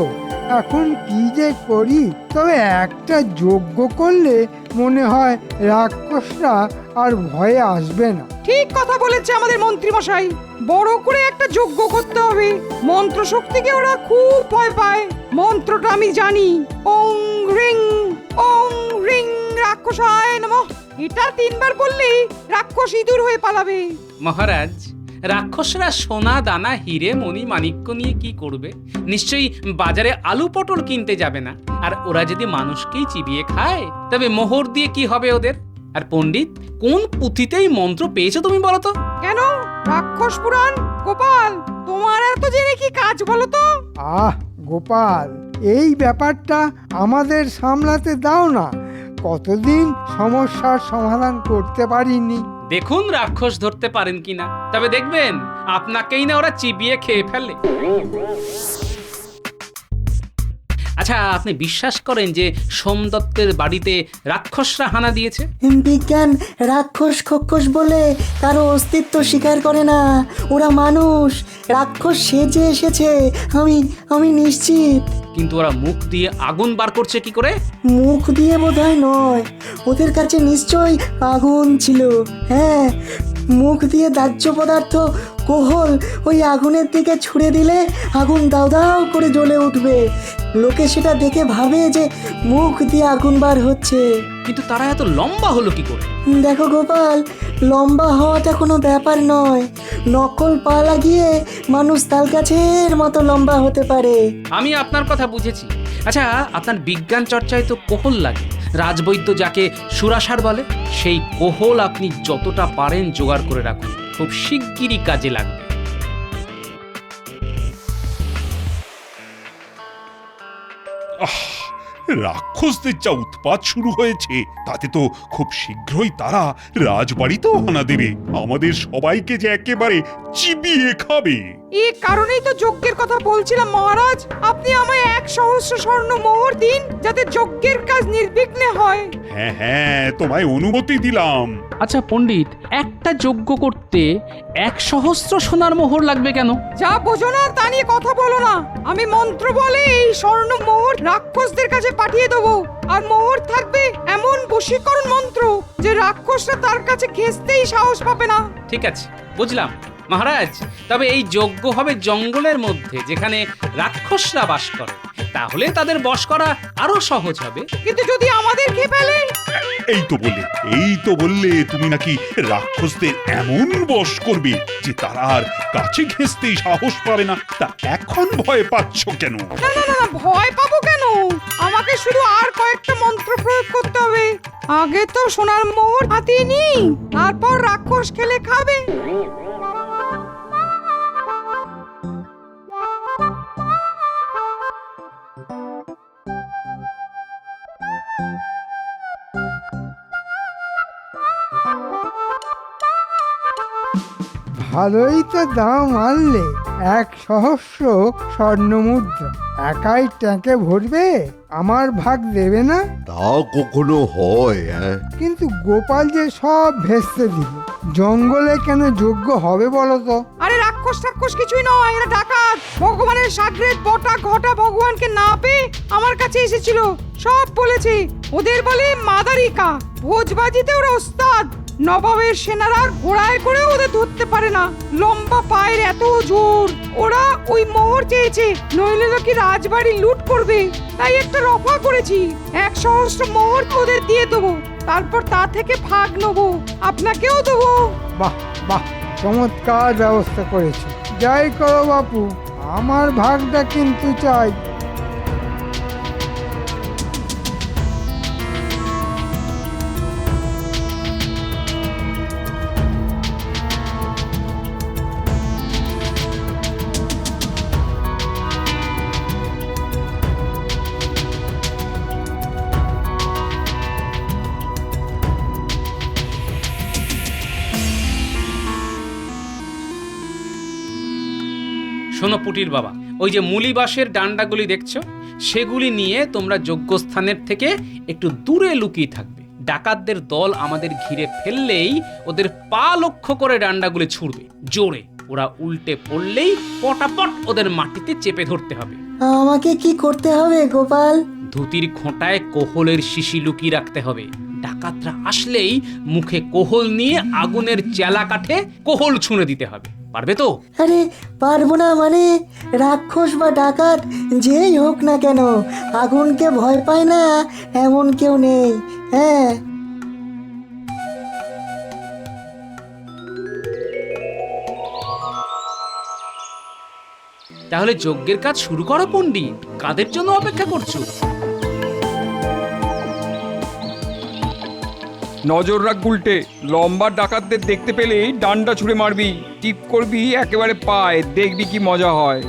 এখন কি যে করি, তবে একটা যজ্ঞ করলে মনে হয় রাক্ষসরা আর ভয়ে আসবে না। ঠিক কথা বলেছে আমাদের মন্ত্রী মশাই, বড় করে একটা যজ্ঞ করতে হবে। মন্ত্র শক্তিকে ওরা খুব ভয় পায়। মন্ত্রটা আমি জানি, ওং রিং রাক্ষসায় নমঃ। এটা 3 বার বললেই রাক্ষস ইঁদুর হয়ে পালাবে। মহারাজ, রাক্ষসরা সোনা দানা হিরে মণি মাণিক্য নিয়ে কি করবে? নিশ্চয়ই বাজারে আলু পটল কিনতে যাবে না। আর ওরা যদি মানুষকেই চিবিয়ে খায় তবে মোহর দিয়ে কি হবে ওদের? আর পণ্ডিত, কোন পুঁথিতেই মন্ত্র পেয়েছো তুমি বলো তো? কেন, রাক্ষস পুরাণ? গোপাল, তোমার এত জেনে কি কাজ বলো তো? গোপাল, এই ব্যাপারটা আমাদের সামলাতে দাও না। কতদিন সমস্যার সমাধান করতে পারিনি। দেখুন রাক্ষস ধরতে পারেন কিনা, তবে দেখবেন আপনাকেই না ওরা চিবিয়ে খেয়ে ফেলে। আচ্ছা, আপনি বিশ্বাস করেন যে সোমদত্তের বাড়িতে রাক্ষসরা হানা দিয়েছে? বিজ্ঞান রাক্ষস খক্ষস বলে কারো অস্তিত্ব স্বীকার করে না। ওরা মানুষ, রাক্ষস সেজে এসেছে, আমি নিশ্চিত। কিন্তু ওরা মুখ দিয়ে আগুন বার করছে কি করে? মুখ দিয়ে বোধহয় নয়, ওদের কাছে নিশ্চয়ই আগুন ছিল। হ্যাঁ, মুখ দিয়ে দাহ্য পদার্থ কোহল ওই আগুনের দিকে ছুড়ে দিলে আগুন দাও দাও করে জ্বলে উঠবে। লোকে সেটা দেখে ভাবে যে মুখ দিয়ে আগুন বার হচ্ছে। কিন্তু তারা এত লম্বা হলো কি করে? দেখো গোপাল, লম্বা হওয়াটা কোনো ব্যাপার নয়। নকল পা লাগিয়ে মানুষ তাল গাছের মতো লম্বা হতে পারে। আমি আপনার কথা বুঝেছি। আচ্ছা, আপনার বিজ্ঞান চর্চায় তো কোহল লাগে। রাজবৈদ্য যাকে সুরাসার বলে, সেই কোহল আপনি যতটা পারেন জোগাড় করে রাখুন, খুব শিগগিরই কাজে লাগবে। রাক্ষসদের যা উৎপাত শুরু হয়েছে, তাতে তো খুব শীঘ্রই তারা রাজবাড়িতেও হানা দেবে। আমাদের সবাইকে যে একেবারে চিবিয়ে খাবে। এই কারণেই তো যজ্ঞের কথা বলছিলাম মহারাজ। আপনি আমায় 1,000 স্বর্ণ মোহর দিন, যাতে যজ্ঞের কাজ নির্বিঘ্নে হয়। হ্যাঁ, তোমায় অনুমতি দিলাম। আচ্ছা পণ্ডিত, একটা যজ্ঞ করতে 1,000 সোনার মোহর লাগবে কেন? যা বোঝো না তা নিয়ে কথা বলো না। আমি মন্ত্র বলে এই স্বর্ণ মোহর রাক্ষসদের কাছে পাঠিয়ে দেবো। আর মোহর থাকবে এমন বশীকরণ মন্ত্র যে রাক্ষসরা তার কাছে ঘেঁষতেই সাহস পাবে না। ঠিক আছে, বুঝলাম মহারাজ। তবে এই যজ্ঞ হবে জঙ্গলের মধ্যে, যেখানে রাক্ষসরা বাস করে। তাহলে তাদের বশ করা আরো সহজ হবে। কিন্তু যদি আমাদের খেয়ে ফেলে? এই তো বললে তুমি নাকি রাক্ষসদের এমন বশ করবে যে তারা আর কাছে ঘেঁষতেই সাহস পাবে না। তা এখন ভয় পাচ্ছ কেন? না, ভয় পাবো কেন? আমাকে শুধু আর কয়েকটা মন্ত্র প্রয়োগ করতে হবে। আগে তো সোনার মোহর হাতিয়ে নি, তারপর রাক্ষস খেলে খাবে। ভালোই তো দাম আনলে, 1,000 স্বর্ণমুদ্রা। একাই ট্যাঁকে ভরবে, আমার ভাগ দেবে না? তা কখনো হয়? কিন্তু গোপাল যে সব ভেস্তে দিল। জঙ্গলে কেন যজ্ঞ হবে বলো তো? আরে রাক্ষস কিছুই নয়, এরা ডাকাত। ভগবানের সাগরেদ বটা ঘটা ভগবানকে না পেয়ে আমার কাছে এসেছিল, সব বলেছে। ওদের বলে মাদারিকা। ভোজবাজিতে ওরা ওস্তাদ। নবাবের সেনারা ঘোড়ায় করে ওদের ধরতে পারে না। লম্বা পায়ের এত জোর। ওরা ওই মোহর চেয়েছে, নইলে নাকি রাজবাড়ি লুট করবে। তাই একটা রফা করেছি, 1,000 মোহর ওদের দিয়ে দেবো। তারপর তা থেকে ভাগ নেবো, আপনাকেও দেবো। বাহ বাহ, চমৎকার ব্যবস্থা করেছে। যাই করো বাপু, আমার ভাগটা কিন্তু চাই। শোনো পুটির বাবা, ওই যে মুলিবাসের ডান্ডাগুলি দেখছো, সেগুলি নিয়ে তোমরা যজ্ঞস্থানের থেকে একটু দূরে লুকিয়ে থাকবে। ডাকাতদের দল আমাদের ঘিরে ফেললেই ওদের পা লক্ষ্য করে ডান্ডাগুলি ছুড়বে জোরে। ওরা উল্টে পড়লেই পটাপট ওদের মাটিতে চেপে ধরতে হবে। আমাকে কি করতে হবে গোপাল? ধুতির খোঁটায় কোহলের শিশি লুকিয়ে রাখতে হবে। ডাকাতরা আসলেই মুখে কোহল নিয়ে আগুনের চেলা কাঠে কোহল ছুঁড়ে দিতে হবে। পারবে তো? আরে পারবো না মানে? রাক্ষস বা ডাকাত যেই হোক না কেন, আগুনকে ভয় পায় না এমন কেউ নেই। হ্যাঁ, তাহলে যজ্ঞের কাজ শুরু করো পণ্ডিত। কাদের জন্য অপেক্ষা করছো? নজর রাখ গুলটে, লম্বা ডাকাতদের দেখতে পেলেই ডান্ডা ছুঁড়ে মারবি, টিপ করবি একেবারে পায়, দেখবি কি মজা হয়।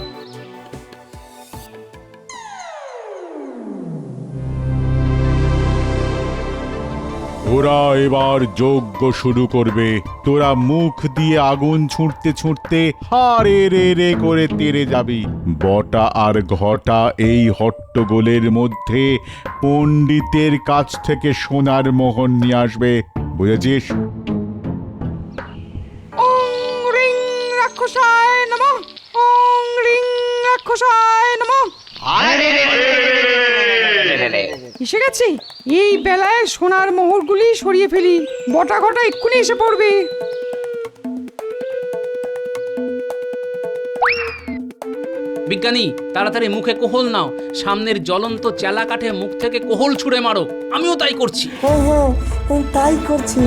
ওরা এবার যজ্ঞ শুরু করবে। তোরা মুখ দিয়ে আগুন ছুঁড়তে ছুঁড়তে হারে রে রে করে তেড়ে যাবি। বটা আর ঘটা এই হট্টগোলের মধ্যে পণ্ডিতের কাছ থেকে সোনার মোহর নিয়ে আসবে, বুঝেছিস? ওং রিং রাক্ষসায় নমঃ, ওং রিং রাক্ষসায় নমঃ। এসে গেছি। এই বেলায় সোনার মোহরগুলি সরিয়ে ফেলি, বটা ঘটা এক্ষুনি এসে পড়বে। বিজ্ঞানী, তাড়াতাড়ি মুখে কোহল নাও। সামনের জ্বলন্ত চেলা কাঠে মুখ থেকে কোহল ছুঁড়ে মারো। আমিও তাই করছি। হ্যাঁ হ্যাঁ, তাই করছি।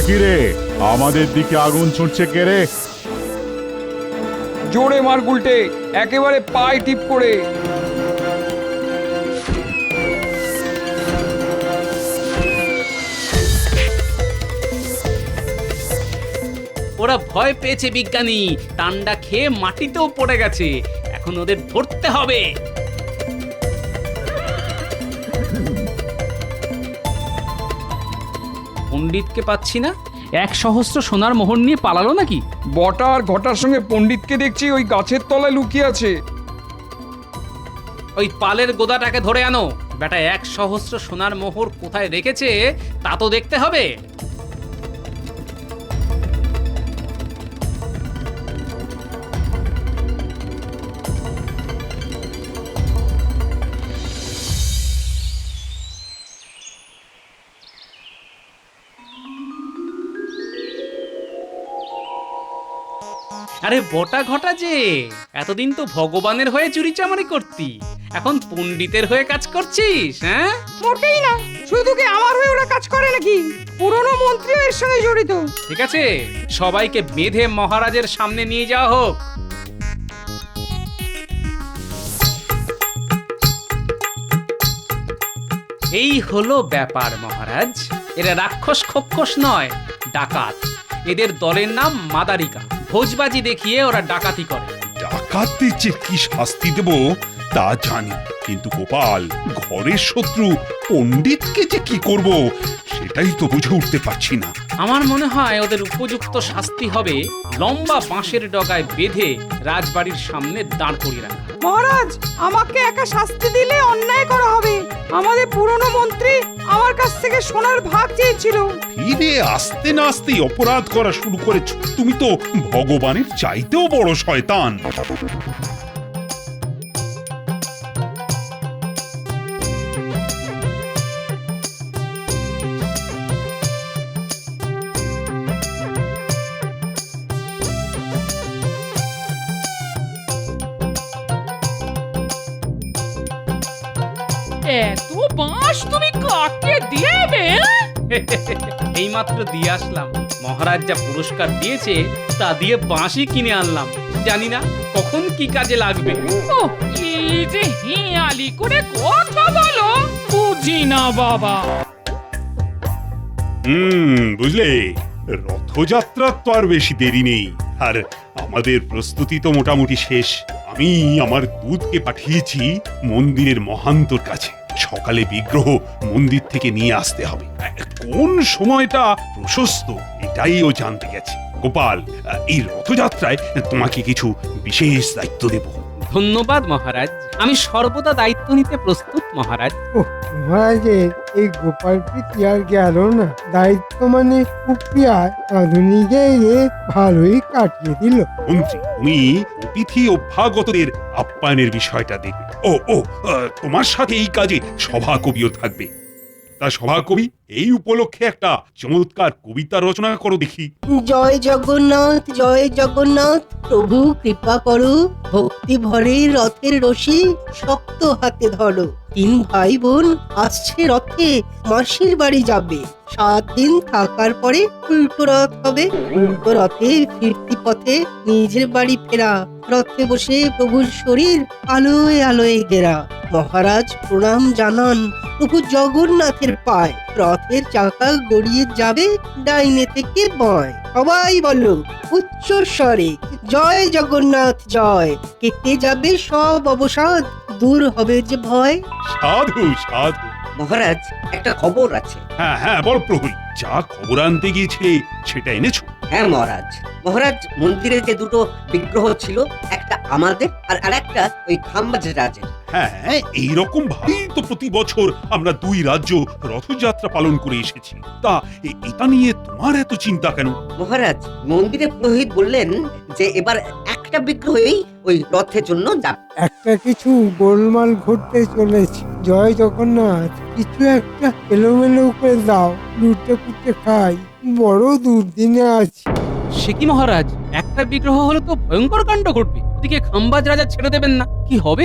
কি রে, আমাদের দিকে আগুন ছুটছে কে রে? জোরে মার গুলটে, একেবারে পায়ে টিপ করে। ওরা ভয় পেয়েছে বিজ্ঞানী, টান্ডা খেয়ে মাটিতেও পড়ে গেছে। এখন ওদের ধরতে হবে। পণ্ডিতকে পাচ্ছি না। 1,000 সোনার মোহর নিয়ে পালালো নাকি? বটা আর ঘটার সঙ্গে পণ্ডিতকে দেখছি ওই গাছের তলায় লুকিয়ে আছে। ওই পালের গোদাটাকে ধরে আনো। বেটা 1,000 সোনার মোহর কোথায় রেখেছে তা তো দেখতে হবে। আরে বটা ঘটা যে, এতদিন তো ভগবানের হয়ে চুরি চামারি করতি, এখন পণ্ডিতের হয়ে কাজ করছিস? হ্যাঁ, মোটেই না। শুধু কি আমার হয়ে ওরা কাজ করে নাকি? পুরনো মন্ত্রীও এর সঙ্গে জড়িত। ঠিক আছে, সবাইকে বেঁধে মহারাজের সামনে নিয়ে যাওয়া হোক। এই হলো ব্যাপার মহারাজ। এরা রাক্ষস খক্ষস নয়, ডাকাত। এদের দলের নাম মাদারিকা। ভোজবাজি দেখিয়ে ওরা ডাকাতি করে। ডাকাতদের যে কি শাস্তি দেব তা জানি, কিন্তু গোপাল, ঘরের শত্রু পণ্ডিতকে যে কি করব সেটাই তো বুঝে উঠতে পারছি না। আমার মনে হয় ওদের উপযুক্ত শাস্তি হবে লম্বা বাঁশের ডগায় বেঁধে রাজবাড়ির সামনে দাঁড় করিয়ে রাখা। মহারাজ, আমাকে একা শাস্তি দিলে অন্যায় করা হবে। আমাদের পুরনো মন্ত্রী আমার কাছ থেকে সোনার ভাগ চেয়েছিল। ফিরে আসতে না আসতেই অপরাধ করা শুরু করেছ। তুমি তো ভগবানের চাইতেও বড় শয়তান। এত বাঁশ তুমি কাকে দিয়েবে? এই মাত্র দিয়ে আসলাম। মহারাজ যা পুরস্কার দিয়েছে তা দিয়ে বাঁশি কিনে আনলাম। জানি না কখন কি কাজে লাগবে। ও, এই যে হিয়ালি করে কথা বলো, বুঝি না বাবা। বুঝলে, রথযাত্রার তো আর বেশি দেরি নেই, আর আমাদের প্রস্তুতি তো মোটামুটি শেষ। আমি আমার দূতকে পাঠিয়েছি মন্দিরের মহান্তর কাছে। সকালে বিগ্রহ মন্দির থেকে নিয়ে আসতে হবে। কোন সময়টা প্রশস্ত এটাই ও জানতে গেছে। গোপাল, এই রথযাত্রায় তোমাকে কিছু বিশেষ দায়িত্ব দেব। ধন্যবাদ মহারাজ, আমি সর্বদা দায়িত্ব নিতে প্রস্তুত মহারাজ। মহারাজের এই গোপাল প্রীতি আর গেল না। দায়িত্ব মানে কুপিয়ায় আধুনিকে ভালোই কাটিয়ে দিল। মন্ত্রী, তুমি অতিথি অভ্যাগতদের আপ্যায়নের বিষয়টা দেখবে। তোমার সাথে এই কাজে সভাকবিও থাকবে। তা সভাকবি, এই উপলক্ষে একটা চমৎকার কবিতা রচনা করো দেখি। জয় জগন্নাথ, জয় জগন্নাথ, প্রভু কৃপা করো, ভক্তি ভরে রথের রশি শক্ত হাতে ধরো। 3 ভাই বোন আসছে রথে, মাসির বাড়ি যাবে। 7 দিন থাকার পরে উল্টো রথ হবে। উল্টো রথে ফিরতি পথে নিজের বাড়ি ফেরা। রথে বসে প্রভুর শরীর আলোয় আলোয় ঘেরা। মহারাজ প্রণাম জানান প্রভু জগন্নাথের পায়। রথের চাকা গড়িয়ে যাবে ডাইনে থেকে বাঁয়। সবাই বলো উচ্চ স্বরে, জয় জগন্নাথ জয়। কেটে যাবে সব অবসাদ, দূর হবে যে ভয়। সাধু সাধু। মহারাজ, একটা খবর আছে। হ্যাঁ বল প্রহরী, যা খবর আনতে গিয়েছিলে সেটা এনেছো? হ্যাঁ মহারাজ। মহারাজ, মন্দিরে যে দুটো বিগ্রহ ছিল, একটা আমাদের আর আরেকটা ওই খাম্বাজ রাজের। হ্যাঁ, এইরকম ভাবেই তো প্রতি বছর আমরা 2 রাজ্য রথযাত্রা পালন করে এসেছি। তা এটা নিয়ে তোমার এত চিন্তা কেন? মহারাজ, মন্দিরে পুরোহিত বললেন যে এবার একটা বিগ্রহই ওই রথের জন্য যাবে। একটা কিছু গোলমাল ঘটতে চলেছে। জয় জগন্নাথ, কিছু একটা এলোমেলো করে দাও, লুটে পুটে খাই, বড় দুর্দিনে আছি। সে কি মহারাজ, একটা বিগ্রহ হলে তো ভয়ঙ্কর কাণ্ড ঘটবে। ওদিকে খাম্বাজ রাজা ছেড়ে দেবেন না, কি হবে?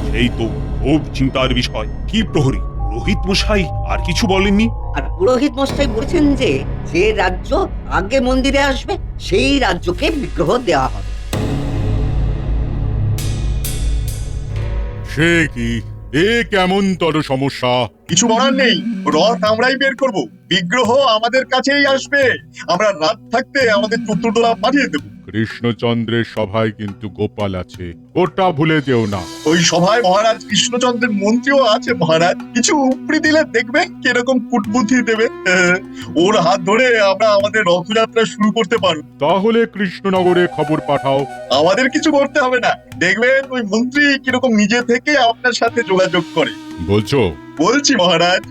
সেই তো খুব চিন্তার বিষয়। কি প্রহরী, পুরোহিত মশাই আর কিছু বলেননি? আর পুরোহিত মশাই বলেছেন যে যে রাজ্য আগে মন্দিরে আসবে সেই রাজ্যকে বিগ্রহ দেওয়া হবে। সে কি, এ কেমন তর সমস্যা? কিছু বলার নেই, রথ আমরাই বের করব, বিগ্রহ আমাদের কাছেই আসবে। আমরা রাত থাকতে আমাদের চতুর্দোলা পাঠিয়ে দেব। কৃষ্ণচন্দ্রের সভায় কিন্তু গোপাল আছে, ওটা ভুলে যেও না। ওই সভায় মহারাজ কৃষ্ণচন্দ্রের মন্ত্রীও আছে মহারাজ। কিছু উপরি দিলে দেখবেন কিরকম কুটবুদ্ধি দেবে। ওর হাত ধরে আমরা আমাদের রথযাত্রা শুরু করতে পারব। তাহলে কৃষ্ণনগরে খবর পাঠাও। আমাদের কিছু করতে হবে না, দেখবেন ওই মন্ত্রী কিরকম নিজে থেকে আপনার সাথে যোগাযোগ করে। বলছো? বলছি মহারাজ।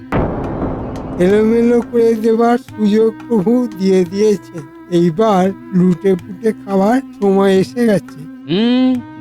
এলোমেলো করে দেবার সুযোগ প্রভু দিয়ে দিয়েছে। এইবার লুটে পুটে খাওয়ার সময় এসে গেছে।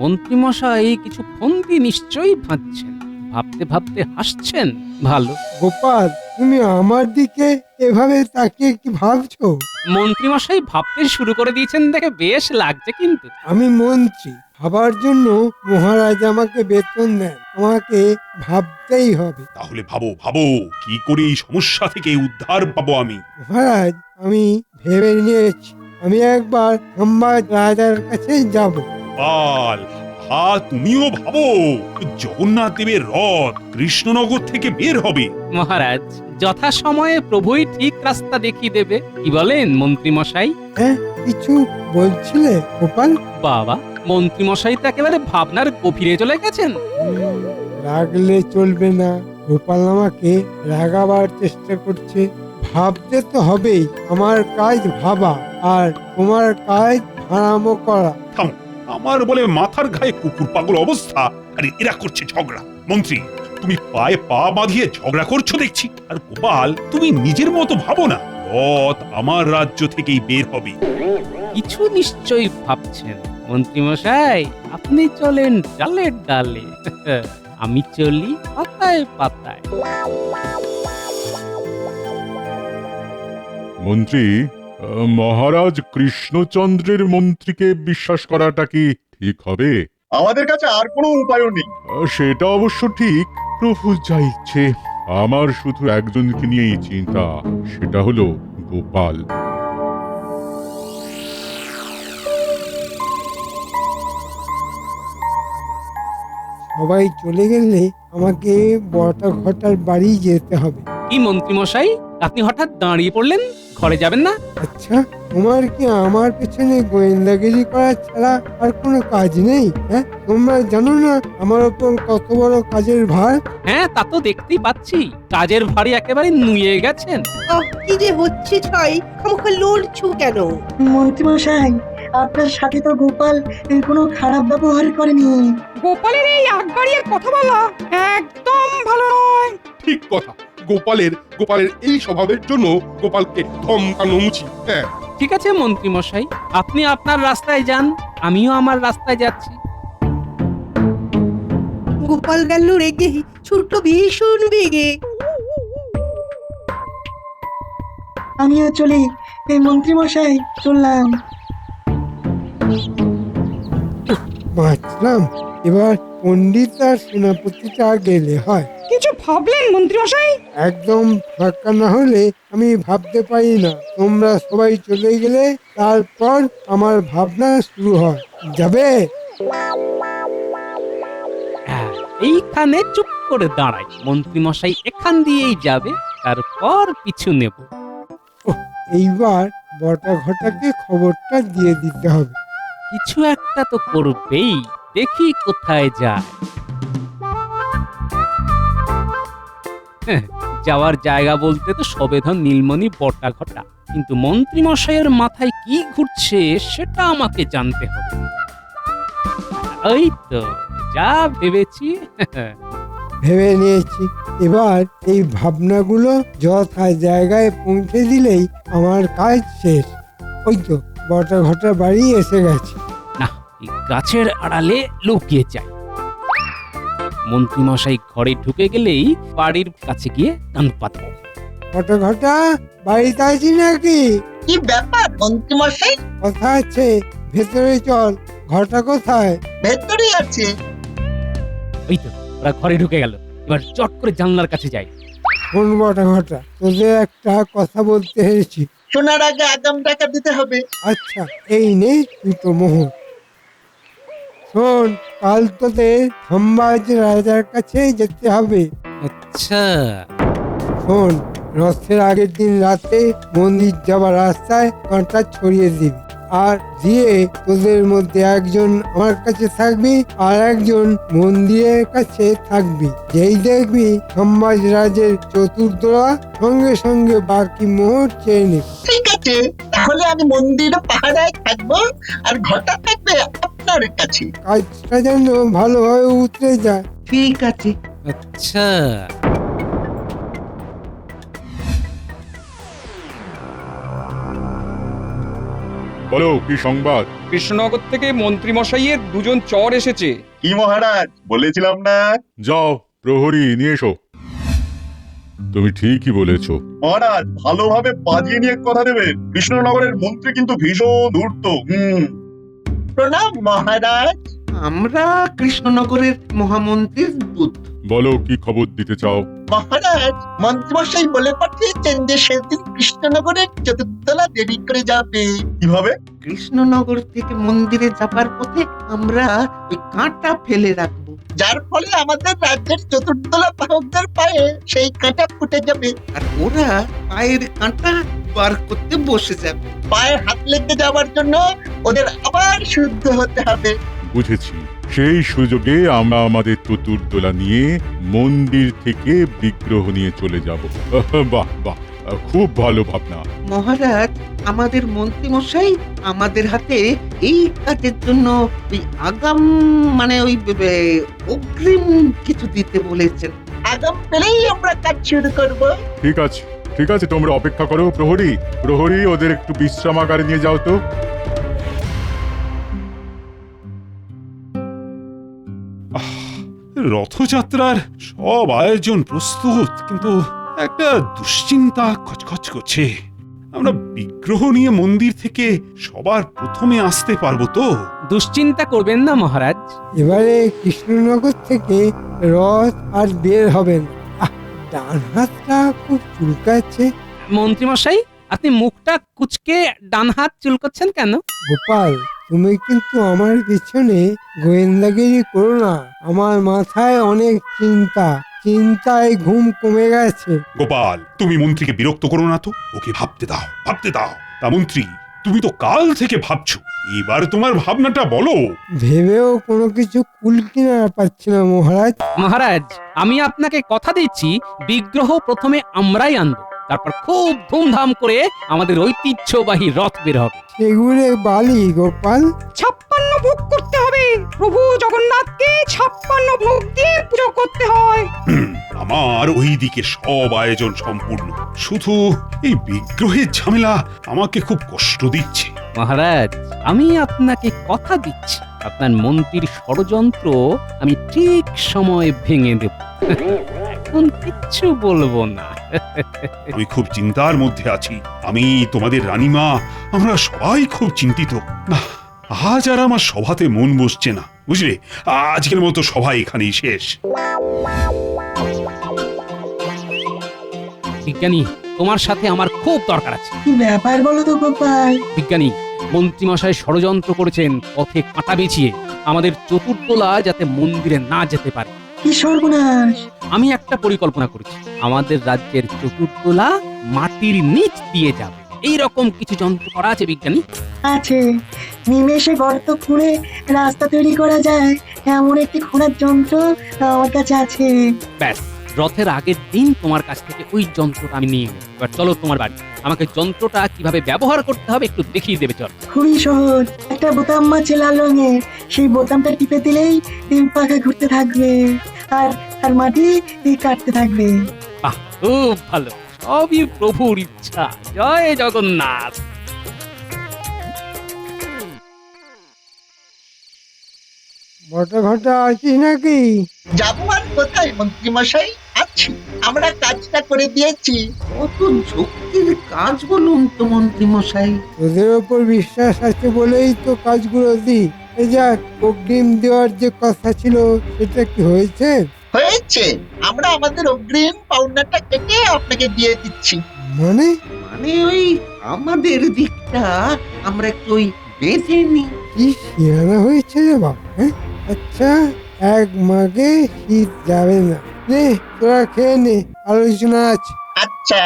মন্ত্রী মশাই কিছু ফন্দি নিশ্চয়ই ভাবছেন, ভাবতে ভাবতে হাসছেন। ভালো। গোপাল, তুমি আমার দিকে এভাবে তাকিয়ে কি ভাবছো? মন্ত্রী মশাই ভাবতে শুরু করে দিয়েছেন দেখে বেশ লাগছে। কিন্তু আমি মন্ত্রী, ভাবার জন্য মহারাজ আমাকে বেতন দেন, আমাকে ভাবতেই হবে। তাহলে ভাবো ভাবো, কি করে এই সমস্যা থেকে উদ্ধার পাবো আমি। মহারাজ, আমি ভেবে নিয়েছি, আমি একবার খাম্বাজ রাজার কাছে যাব। পাল, তুমিও ভাবো, জগন্নাথ দেবের রথ কৃষ্ণনগর থেকে বের হবে। মহারাজ, যথাসময়ে প্রভুই ঠিক রাস্তা দেখিয়ে দেবে। কি বলেন মন্ত্রী মশাই? হ্যাঁ, কিছু বলছিলে গোপাল? বাবা, মন্ত্রী মশাই তো একেবারে ভাবনার গভীরে চলে গেছেন। রাগলে চলবে না। গোপাল আমাকে রাগাবার চেষ্টা করছে। ভাবতে তো হবেই, আমার কাজ ভাবা আর তোমার কাজ ভাড়ামো করা। আমার বলে মাথার ঘায়ে কুকুর পাগল অবস্থা, আর এরা করছে ঝগড়া। মন্ত্রী, তুমি পায়ে পা বাঁধিয়ে ঝগড়া করছো দেখছি। আর গোপাল, তুমি নিজের মতো ভাবো না, রথ আমার রাজ্য থেকেই বের হবে। কিছু নিশ্চয়ই ভাবছেন মন্ত্রী মশাই। আপনি চলেন ডালে ডালে, আমি চলি পাতায় পাতায়। মন্ত্রী, মহারাজ কৃষ্ণচন্দ্রের মন্ত্রীকে বিশ্বাস করাটা কি ঠিক হবে? আমাদের কাছে আর কোনো উপায় নেই। সেটা অবশ্য ঠিক। প্রভু যা ইচ্ছে। আমার শুধু একজনকে নিয়েই চিন্তা, সেটা হলো গোপাল। সবাই চলে গেলে আমাকে বটা ঘটার বাড়ি যেতে হবে। কি মন্ত্রী মশাই, আপনি হঠাৎ দাঁড়িয়ে পড়লেন? ঘরে যাবেন না? আচ্ছা, তোমার কি আমার পেছনে গোয়েন্দাগিরি করা ছাড়া আর কোনো কাজ নেই? হ্যাঁ, তোমরা জানো না আমার ওপর কত বড় কাজের ভার? হ্যাঁ, তা তো দেখতেই পাচ্ছি। কাজের ভারী একেবারে নুয়ে গেছেন। কি যে হচ্ছে ছয়, খামোখা লড়ছো কেন? মন্ত্রীমশাই, আপনার সাথে তো গোপাল কোনো খারাপ ব্যবহার করেনি। গোপালের এই আগ বাড়িয়ে কথা বলা একদম ভালো নয়। ঠিক কথা। গোপালের এই স্বভাবের জন্য গোপালকে ধমকানো উচিত। হ্যাঁ, ঠিক আছে মন্ত্রী মশাই, আপনি আপনার রাস্তায় যান, আমিও আমার রাস্তায় যাচ্ছি। গোপাল গেল রেগে, ছোট্ট ভীষণ বেগে। আমিও চলি, এই মন্ত্রীমশাই চললাম। বাঁচলাম। এবার পণ্ডিত আর সেনাপতিটা গেলে হয়। কিছু ভাবলেন মন্ত্রী মশাই? একদম ফাঁকা না হলে আমি ভাবতে পারি না। তোমরা সবাই চলে গেলে তারপর আমার ভাবনা শুরু হয়। যাবে? এইখানে চুপ করে দাঁড়াই, মন্ত্রী মশাই এখান দিয়েই যাবে, তারপর পিছু নেব। এইবার বটা ঘটাকে খবরটা দিয়ে দিতে হবে। কিছু একটা তো করবেই, দেখি কোথায় যায়। যাওয়ার জায়গা বলতে তো সবেধন নীলমণি বটা ঘটা, কিন্তু মন্ত্রী মশাইয়ের মাথায় কি ঘুরছে সেটা আমাকে জানতে হবে। ওই তো যা ভেবেছি। ভেবে নিয়েছি। এবার এই ভাবনাগুলো যথা জায়গায় পৌঁছে দিলেই আমার কাজ শেষ। ওই তো বটা ঘটা বাড়ি এসে গেছে। না, এই গাছের আড়ালে লুকিয়ে যাই। মন্ত্রী মশাই ঘরে ঢুকে গেলেই বাড়ির কাছে গিয়ে কান পাতব। বটা ঘটা বাড়িতে আছি নাকি? কি ব্যাপার মন্ত্রীমশাই? কথা আছে, ভেতরে চল। ঘরটা কোথায়? ভেতরে আছে। ওই তো ওরা ঘরে ঢুকে গেল, এবার চট করে জানলার কাছে যাই। কোন বটা ঘটা? তোদের একটা কথা বলতে এসেছি। শোনার আগে আগাম টাকা দিতে হবে। আচ্ছা, এই নে দুটো মোহর। শোন, কাল তোদের ধনবাজ রাজার কাছে যেতে হবে। আচ্ছা। শোন, রথের আগের দিন রাতে মন্দির যাবার রাস্তায় কাঁটা ছড়িয়ে দিবি, আর দিয়ে তোদের মধ্যে একজন আমার কাছে থাকবি আর একজন মন্দিরের কাছে থাকবি। যেই দেখবি ধনবাজ রাজের চতুর্দোলা, সঙ্গে সঙ্গে বাকি মোহর চেয়ে নিবি। ঠিক আছে, তাহলে আমি মন্দিরে পাহারায় থাকবো আর ঘরটা থাকবে আপনার কাছে। কাজটা যেন ভালোভাবে উতরে যায়। ঠিক আছে। আচ্ছা। বলো, কি সংবাদ? কৃষ্ণনগর থেকে মন্ত্রী মশাইয়ের দুজন চর এসেছে। কি মহারাজ, বলেছিলাম না? যাও, প্রহরী নিয়ে এসো। তুমি ঠিকই বলেছো মহারাজ, ভালোভাবে বাজিয়ে নিয়ে কথা দেবেন। কৃষ্ণনগরের মন্ত্রী কিন্তু ভীষণ ধূর্ত। প্রণাম মহারাজ। আমরা কৃষ্ণনগরের মহামন্ত্রীর দূত। বলো, কি খবর দিতে চাও? মহারাজ, মন্ত্রীমশাই বলে পাঠিয়েছেন যে সেদিন কৃষ্ণনগরের চতুর্দলা দেরি করে যাবে। কিভাবে? কৃষ্ণনগর থেকে মন্দিরে যাবার পথে আমরা ওই কাঁটা ফেলে রাখবো, যার ফলে আমাদের রাজ্যের চতুর্দলা বাহকদের পায়ে সেই কাঁটা ফুটে যাবে, আর ওরা পায়ের কাঁটা বার করতে বসে যাবে। পায়ে হাত লেগে যাওয়ার জন্য ওদের আবার শুদ্ধ হতে হবে। বুঝেছি। সেই সুযোগে আমরা আমাদের চতুর্দোলা নিয়ে মন্দির থেকে বিগ্রহ নিয়ে চলে যাব। বাহ বাহ, খুব ভালো ভাবনা। মহারাজ, আমাদের মন্ত্রী মশাই আমাদের হাতে এই কাজের জন্য ওই আগাম ওই অগ্রিম কিছু দিতে বলেছেন। আগাম পেলেই আমরা কাজ শুরু করব। ঠিক আছে, ঠিক আছে, তোমরা অপেক্ষা করো। প্রহরী ওদের একটু বিশ্রামাগারে নিয়ে যাও তো। রথযাত্রার সব আয়োজন প্রস্তুত, কিন্তু একটা দুশ্চিন্তা খচখচ করছে। আমরা বিগ্রহ নিয়ে মন্দির থেকে সবার প্রথমে আসতে পারবো তো? দুশ্চিন্তা করবেন না মহারাজ। এবারে কৃষ্ণনগর থেকে রথ আর বের হবেন। ডান হাতটা খুব চুলকাচ্ছে। মন্ত্রী মশাই, আপনি মুখটা কুচকে ডান হাত চুলকাচ্ছেন কেন? গোপাল, তুমি কিন্তু আমার পিছনে গোয়েন্দাগিরি করো না। আমার মাথায় অনেক চিন্তা। চিন্তায় ঘুম কমে গেছে। গোপাল, তুমি মন্ত্রীকে বিরক্ত করো না তো, ওকে ভাবতে দাও, ভাবতে দাও। তা মন্ত্রী, তুমি তো কাল থেকে ভাবছো, এবার তোমার ভাবনাটা বলো। ভেবেও কোনো কিছু কুল কিনারা পাচ্ছি না মহারাজ। মহারাজ, আমি আপনাকে কথা দিচ্ছি, বিগ্রহ প্রথমে আমরাই আনবো, তারপর খুব ধুমধাম করে আমাদের ঐতিহ্যবাহী রথ বের হবে। সেগুলো বালি গোপাল। 56 ভোগ করতে হবে, প্রভু জগন্নাথকে 56 ভোগ দিয়ে পুজো করতে হয়। আমার ওই দিকে সব আয়োজন সম্পূর্ণ, শুধু এই বিগ্রহের ঝামেলা আমাকে খুব কষ্ট দিচ্ছে। মহারাজ, আমি আপনাকে কথা দিচ্ছি, আপনার মন্ত্রীর ষড়যন্ত্র আমি ঠিক সময় ভেঙে দেব। এখন কিচ্ছু বলবো না। আমি খুব চিন্তার মধ্যে আছি, আমি, তোমাদের রানীমা, আমরা সবাই খুব চিন্তিত। না, আজ আর আমার সভাতে মন বসছে না, বুঝলে? আজকের মতো সভা এখানেই শেষ। বিজ্ঞানী, তোমার সাথে আমার খুব দরকার আছে। কি ব্যাপার বলো তো গোপাল? বিজ্ঞানী, মন্ত্রীমশাই ষড়যন্ত্র করেছেন পথে কাঁটা বিছিয়ে আমাদের চতুর্দোলা যাতে মন্দিরে না যেতে পারে। কি সর্বনাশ! আমি একটা পরিকল্পনা করেছি, আমাদের রাজ্যের চতুর্দোলা মাটির নিচ দিয়ে যাবে, এইরকম কিছু যন্ত্র করা আছে বিজ্ঞানী? আছে, নিমেষে গর্ত খুঁড়ে রাস্তা তৈরি করা যায় এমন একটি খোঁড়ার যন্ত্র আমার কাছে আছে। ব্যাস, রথের আগের দিন তোমার কাছ থেকে ওই যন্ত্রটা আমি নিয়ে নেব। এবার চলো তোমার বাড়ি, আমাকে যন্ত্রটা কিভাবে ব্যবহার করতে হবে একটু দেখিয়ে দেবে। চল। খুবই সহজ, একটা বোতাম আছে লাল রঙের, সেই বোতামটা টিপে দিলেই পাখা ঘুরতে থাকবে আর আর মাটি কাটতে থাকবে। বাহ, খুব ভালো, সবই প্রভুর ইচ্ছা। জয় জগন্নাথ। ঘটা ঘটা আছিস নাকি? যাবো আর কোথায় মন্ত্রী মশাই, আছি। আমরা কাজটা করে দিয়েছি। কত ঝক্কির কাজ বলুন তো মন্ত্রী মশাই। তোদের ওপর বিশ্বাস আছে বলেই তো কাজগুলো দিই। এই যাক, অগ্রিম দেওয়ার যে কথা ছিল সেটা কি হয়েছে? হয়েছে, আমরা আমাদের অগ্রিম পাওনাটা কেটে আপনাকে দিয়ে দিচ্ছি। মানে ওই আমাদের দিকটা আমরা একটু ওই বেঁধে নিই। কি শিয়ানা হয়েছে রে বাবা, হ্যাঁ? আচ্ছা, এক মাগে শীত যাবে না। নে তোরা খেয়ে নে, আলোচনা আছে। আচ্ছা।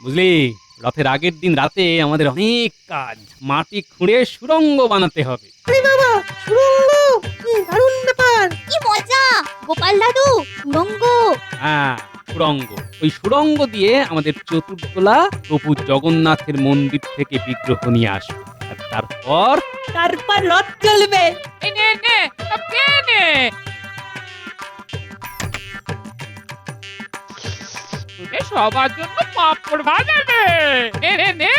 বুঝলি, রথের আগের দিন রাতে আমাদের অনেক কাজ, মাটি খুঁড়ে সুড়ঙ্গ বানাতে হবে। আরে বাবা, সুড়ঙ্গ! কি দারুণ ব্যাপার! কি মজা! গোপাল দাদু, সুড়ঙ্গ! হ্যাঁ, সুড়ঙ্গ। ওই সুড়ঙ্গ দিয়ে আমাদের চতুর্দোলা প্রভু জগন্নাথের মন্দির থেকে বিগ্রহ নিয়ে আসবে, আর তারপর রথ চলবে। নে নে, সব খেয়ে নে। তোদের সবার জন্য পাঁপড় ভাজা নে। নে নে নে।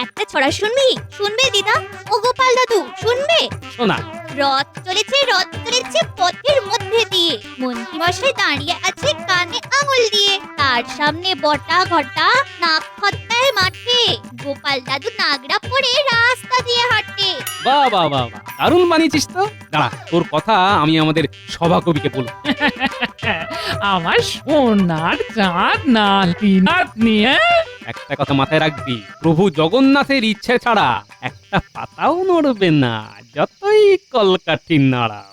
একটা ছড়া শুনবি? শুনবে দিদা? ও গোপাল দাদু, শুনবে? শোনা। রথ চলেছে পথের মধ্যে দিয়ে, মন্ত্রীমশাই দাঁড়িয়ে আছে কানে আঙুল দিয়ে, তার সামনে বটা ঘটা নাক খত্তায় মাঠে, গোপাল দাদু নাগরা পরে রাস্তা দিয়ে হাঁটে। বাহ বাহ বাহ বাহ, দারুণ বানিয়েছিস তো। দাঁড়া, তোর কথা আমি আমাদের সভাকবিকে বলবো। আমার সোনার চাঁদ নাতি নাতনি। একটা কথা মাথায় রাখবি, প্রভু জগন্নাথের ইচ্ছে ছাড়া একটা পাতাও নড়বে না, যতই কলকাঠি নাড়াও।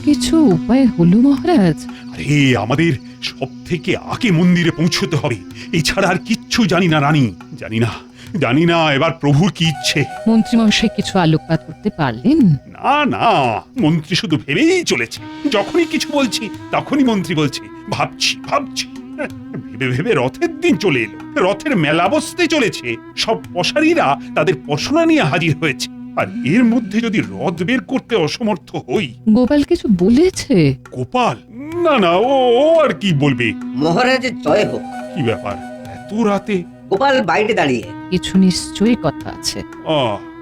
কিছু উপায় হলো মহারাজ? আরে, আমাদের সব থেকে আগে মন্দিরে পৌঁছতে হবে, এছাড়া আর কিচ্ছু জানি না রানী। জানি না এবার প্রভুর কি ইচ্ছে। মন্ত্রীমশাই কিছু আলোকপাত করতে পারলেন? না, মন্ত্রী শুধু ভেবেই চলেছে। যখনই কিছু বলছি তখনই মন্ত্রী বলছে ভাবছি। ভেবে ভেবে রথের দিন চলে এলো, রথের মেলা বসতে চলেছে, সব পশারীরা তাদের পশরা নিয়ে হাজির হয়েছে, আর এর মধ্যে যদি রথ বের করতে অসমর্থ হই। গোপাল কিছু বলেছে? গোপাল? না, ও আর কি বলবে। মহারাজের জয় হোক। কি ব্যাপার এত রাতে? গোপাল বাইরে দাঁড়িয়ে। কিছু নিশ্চয়ই কথা আছে।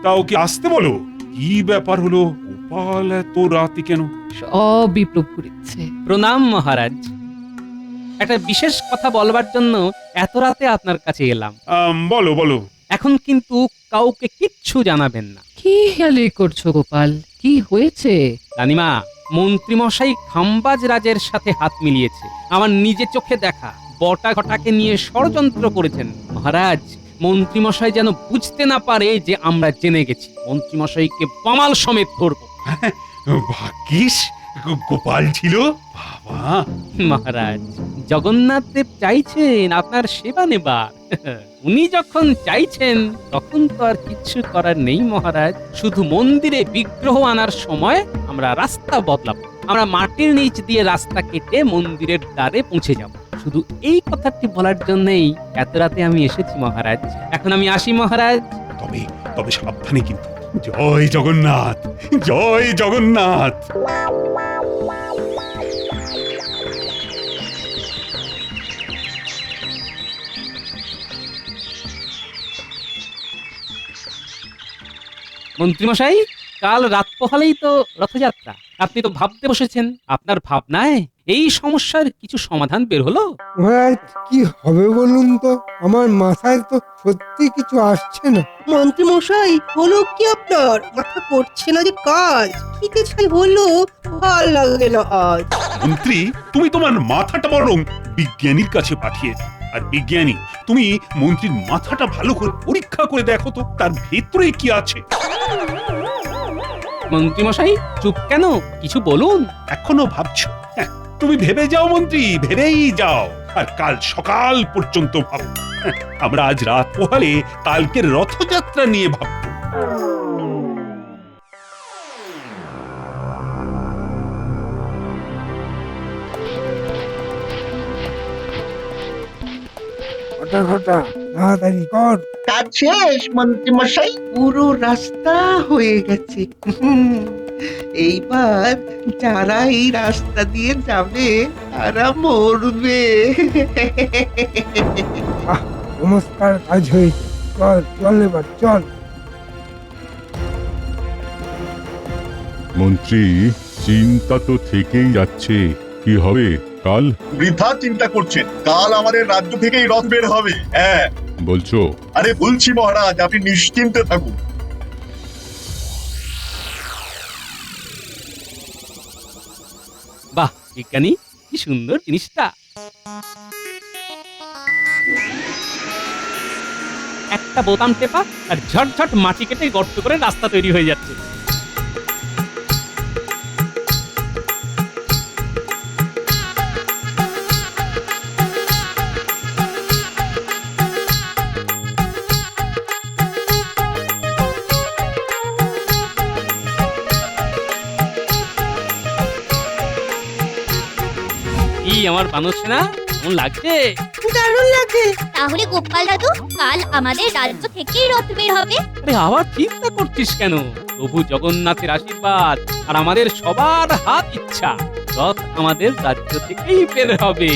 তা ওকে আসতে বলো। কি ব্যাপার হলো, গোপাল এত রাতে কেন? সবই প্রভুর ইচ্ছে। প্রণাম মহারাজ, একটা বিশেষ কথা বলবার জন্য এত রাতে আপনার কাছে এলাম। বলো। এখন কিন্তু কাউকে কিচ্ছু জানাবেন না। কি হেয়ালি করছো গোপাল? কি হয়েছে? রানীমা, মন্ত্রীমশাই খাম্বাজ রাজের সাথে হাত মিলিয়েছে। আমার নিজে চোখে দেখা বটা ঘটাকে নিয়ে ষড়যন্ত্র করেছেন। মহারাজ, মন্ত্রীমশাই যেন বুঝতে না পারে যে আমরা জেনে গেছি। মন্ত্রীমশাইকে বামাল সমেত ধরব। ভাগ্যিস গোপাল ছিল। বাবা, মহারাজ, জগন্নাথ দেব চাইছেন আপনার সেবা নেবার। উনি যখন চাইছেন তখন তো আর কিছু করার নেই মহারাজ। শুধু মন্দিরে বিগ্রহ আনার সময় আমরা রাস্তা বদলাবো। আমরা মাটির নিচ দিয়ে রাস্তা কেটে মন্দিরের দ্বারে পৌঁছে যাব। শুধু এই কথাটি বলার জন্যই এত রাতে আমি এসেছি মহারাজ। এখন আমি আসি মহারাজ। তবে তবে সাবধানে কিন্তু। জয় জগন্নাথ, জয় জগন্নাথ। মন্ত্রীমশাই, কাল রাত পোহালেই তো রথযাত্রা। আপনি তো ভাবতে বসেছেন। আপনার ভাবনায় এই সমস্যার কিছু সমাধান বের হলো? মহারাজ, কি হবে বলুন তো? আমার মাথায় তো সত্যি কিছু আসছে না। মন্ত্রী মশাই, হলো কি আপনার? মাথা করছে না যে কাজ। কি ছাই হলো, ভাল লাগে না আজ। মন্ত্রী, তুমি তোমার মাথাটা বরং বিজ্ঞানীর কাছে পাঠিয়ে দাও। আর বিজ্ঞানী, তুমি মন্ত্রীর মাথাটা ভালো করে পরীক্ষা করে দেখো তো তার ভেতরে কি আছে। মন্ত্রীমশাই, চুপ কেন? কিছু বলুন। এখনো ভাবছো? হ্যাঁ, তুমি ভেবে যাও মন্ত্রী, ভেবেই যাও। আর কাল সকাল পর্যন্ত ভাবো। হ্যাঁ, আমরা আজ রাত পোহালে কালকের রথযাত্রা নিয়ে ভাববো। ঘটা ঘটা, তাড়াতাড়ি কর। কাজ শেষ মন্ত্রী মশাই, পুরো রাস্তা হয়ে গেছে। এইবার যারা এই রাস্তা দিয়ে যাবে তারা মরবে। নমস্কার, কাজ হয়েছে। চল চল, এবার চল। মন্ত্রী, চিন্তা তো থেকেই যাচ্ছে। কি হবে কাল? বৃথা চিন্তা করছেন, কাল আমাদের রাজ্য থেকেই রথ বের হবে। হ্যাঁ বলছো? আরে বলছি মহারাজ, আপনি নিশ্চিন্তে থাকুন। বাহ বিজ্ঞানী, কি সুন্দর জিনিসটা। একটা বোতাম টেপা আর ঝটঝট মাটি কেটে গর্ত করে রাস্তা তৈরি হয়ে যাচ্ছে। আমার বানর সেনা কেমন লাগছে? দারুণ লাগছে। তাহলে গোপাল দাদু, কাল আমাদের রাজ্য থেকেই রথ বের হবে। আরে আবার চিন্তা করছিস কেন? প্রভু জগন্নাথের আশীর্বাদ আর আমাদের সবার হাত ইচ্ছা, রথ আমাদের রাজ্য থেকেই বের হবে।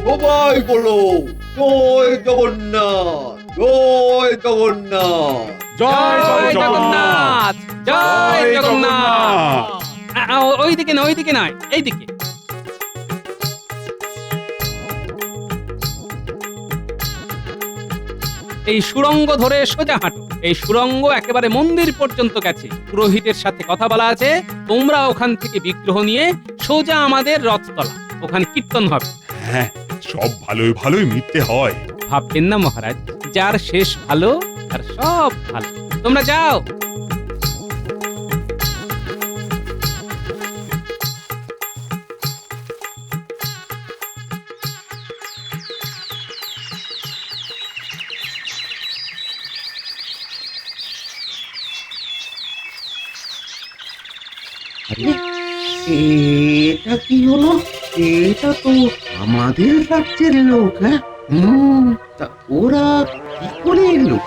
সবাই বলো জয় জগন্নাথ, জয় জগন্নাথ, জয় জগন্নাথ, জয় জগন্নাথ। ওইদিকে না, ওইদিকে নয়, এইদিকে। এই সুড়ঙ্গ ধরে সোজা হাঁটো। এই সুড়ঙ্গ একেবারে মন্দির পর্যন্ত গেছে। পুরোহিতের সাথে কথা বলা আছে। তোমরা ওখান থেকে বিগ্রহ নিয়ে সোজা আমাদের রথতলা, ওখানে কীর্তন হবে। হ্যাঁ, সব ভালোই ভালোই মিটতে হয়। ভাববেন না মহারাজ, যার শেষ ভালো তার সব ভালো। তোমরা যাও। এটা কি হলো? এটা তো আমাদের রাজ্যের লোক। হ্যাঁ, তা ওরা কি করে এলো?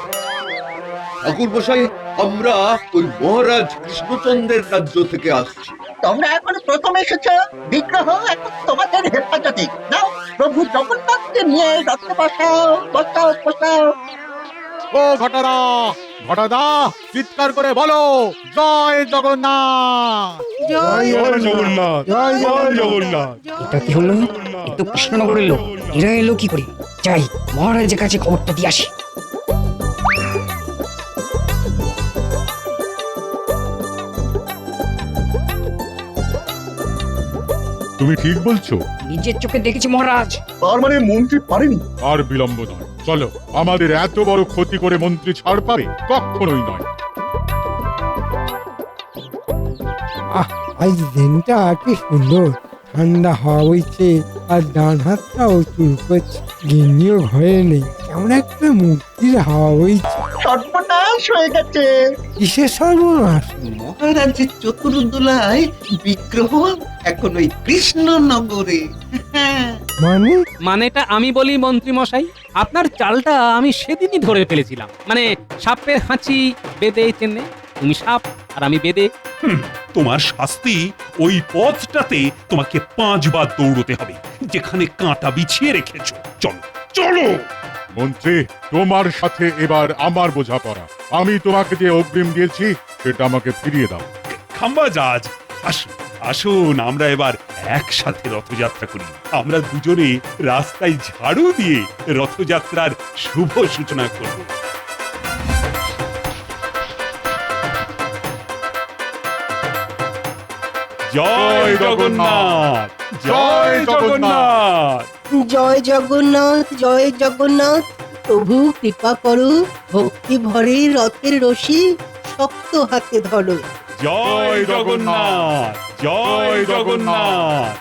ঠাকুর মশাই, আমরা ওই মহারাজ কৃষ্ণচন্দ্রের রাজ্য থেকে আসছি। তোমরা এখন প্রথম এসেছো, বিগ্রহ এখন তোমাদের হেফাজতে। নাও, প্রভু জগন্নাথকে নিয়ে রথে বসাও, বসাও, বসাও। ও ঘটাদা, ঘটাদা, চিৎকার করে বলো জয় জগন্নাথ, জয় জগন্নাথ, জয় জগন্নাথ। এটা কি হলো? এ তো কৃষ্ণনগরের লোক। এরা এলো কি করে? যাই, মহারাজের কাছে খবরটা দিয়ে আসি। তুমি ঠিক বলছো? নিজের চোখে দেখেছি মহারাজ। তার মানে মন্ত্রী পারেনি? আর বিলম্ব নয়, চলো। আমাদের এত বড় ক্ষতি করে মন্ত্রী ছাড় পাবে? কখনোই নয়। আজ দিনটা কি সুন্দর, ঠান্ডা হাওয়া বইছে আর ডান হাতটাও চুল করছে। গিন্নিও ঘরে নেই, কেমন একটা মুক্তির হাওয়া বইছে। সর্বনাশ হয়ে গেছে। কিসের সর্বনাশ? মহারাজের চতুর্দোলায় বিগ্রহ এখন ওই কৃষ্ণনগরে। মানে? মানেটা আমি বলি মন্ত্রী মশাই, আপনার চালটা আমি সেদিনই ধরে ফেলেছিলাম। মানে সাপের হাঁচি বেদে চেনে, তুমি সাপ আর আমি বেদে। তোমার শাস্তি ওই পথটাতে তোমাকে 5 বার দৌড়তে হবে, যেখানে কাঁটা বিছিয়ে রেখেছো। চলো চলো। মন্ত্রী, তোমার সাথে এবার আমার বোঝাপড়া। আমি তোমাকে যে অগ্রিম দিয়েছি সেটা আমাকে ফিরিয়ে দাও। খাম্বাজাজ, আসুন আসুন, আমরা এবার একসাথে রথযাত্রা করি। আমরা দুজনে রাস্তায় ঝাড়ু দিয়ে রথযাত্রার শুভ সূচনা করব। জয় জগন্নাথ, জয় জগন্নাথ। জয় জগন্নাথ, জয় জগন্নাথ। প্রভু কৃপা করো, ভক্তি ভরে রথের রশি শক্ত হাতে ধরো। জয় জগন্নাথ, জয় জগন্নাথ।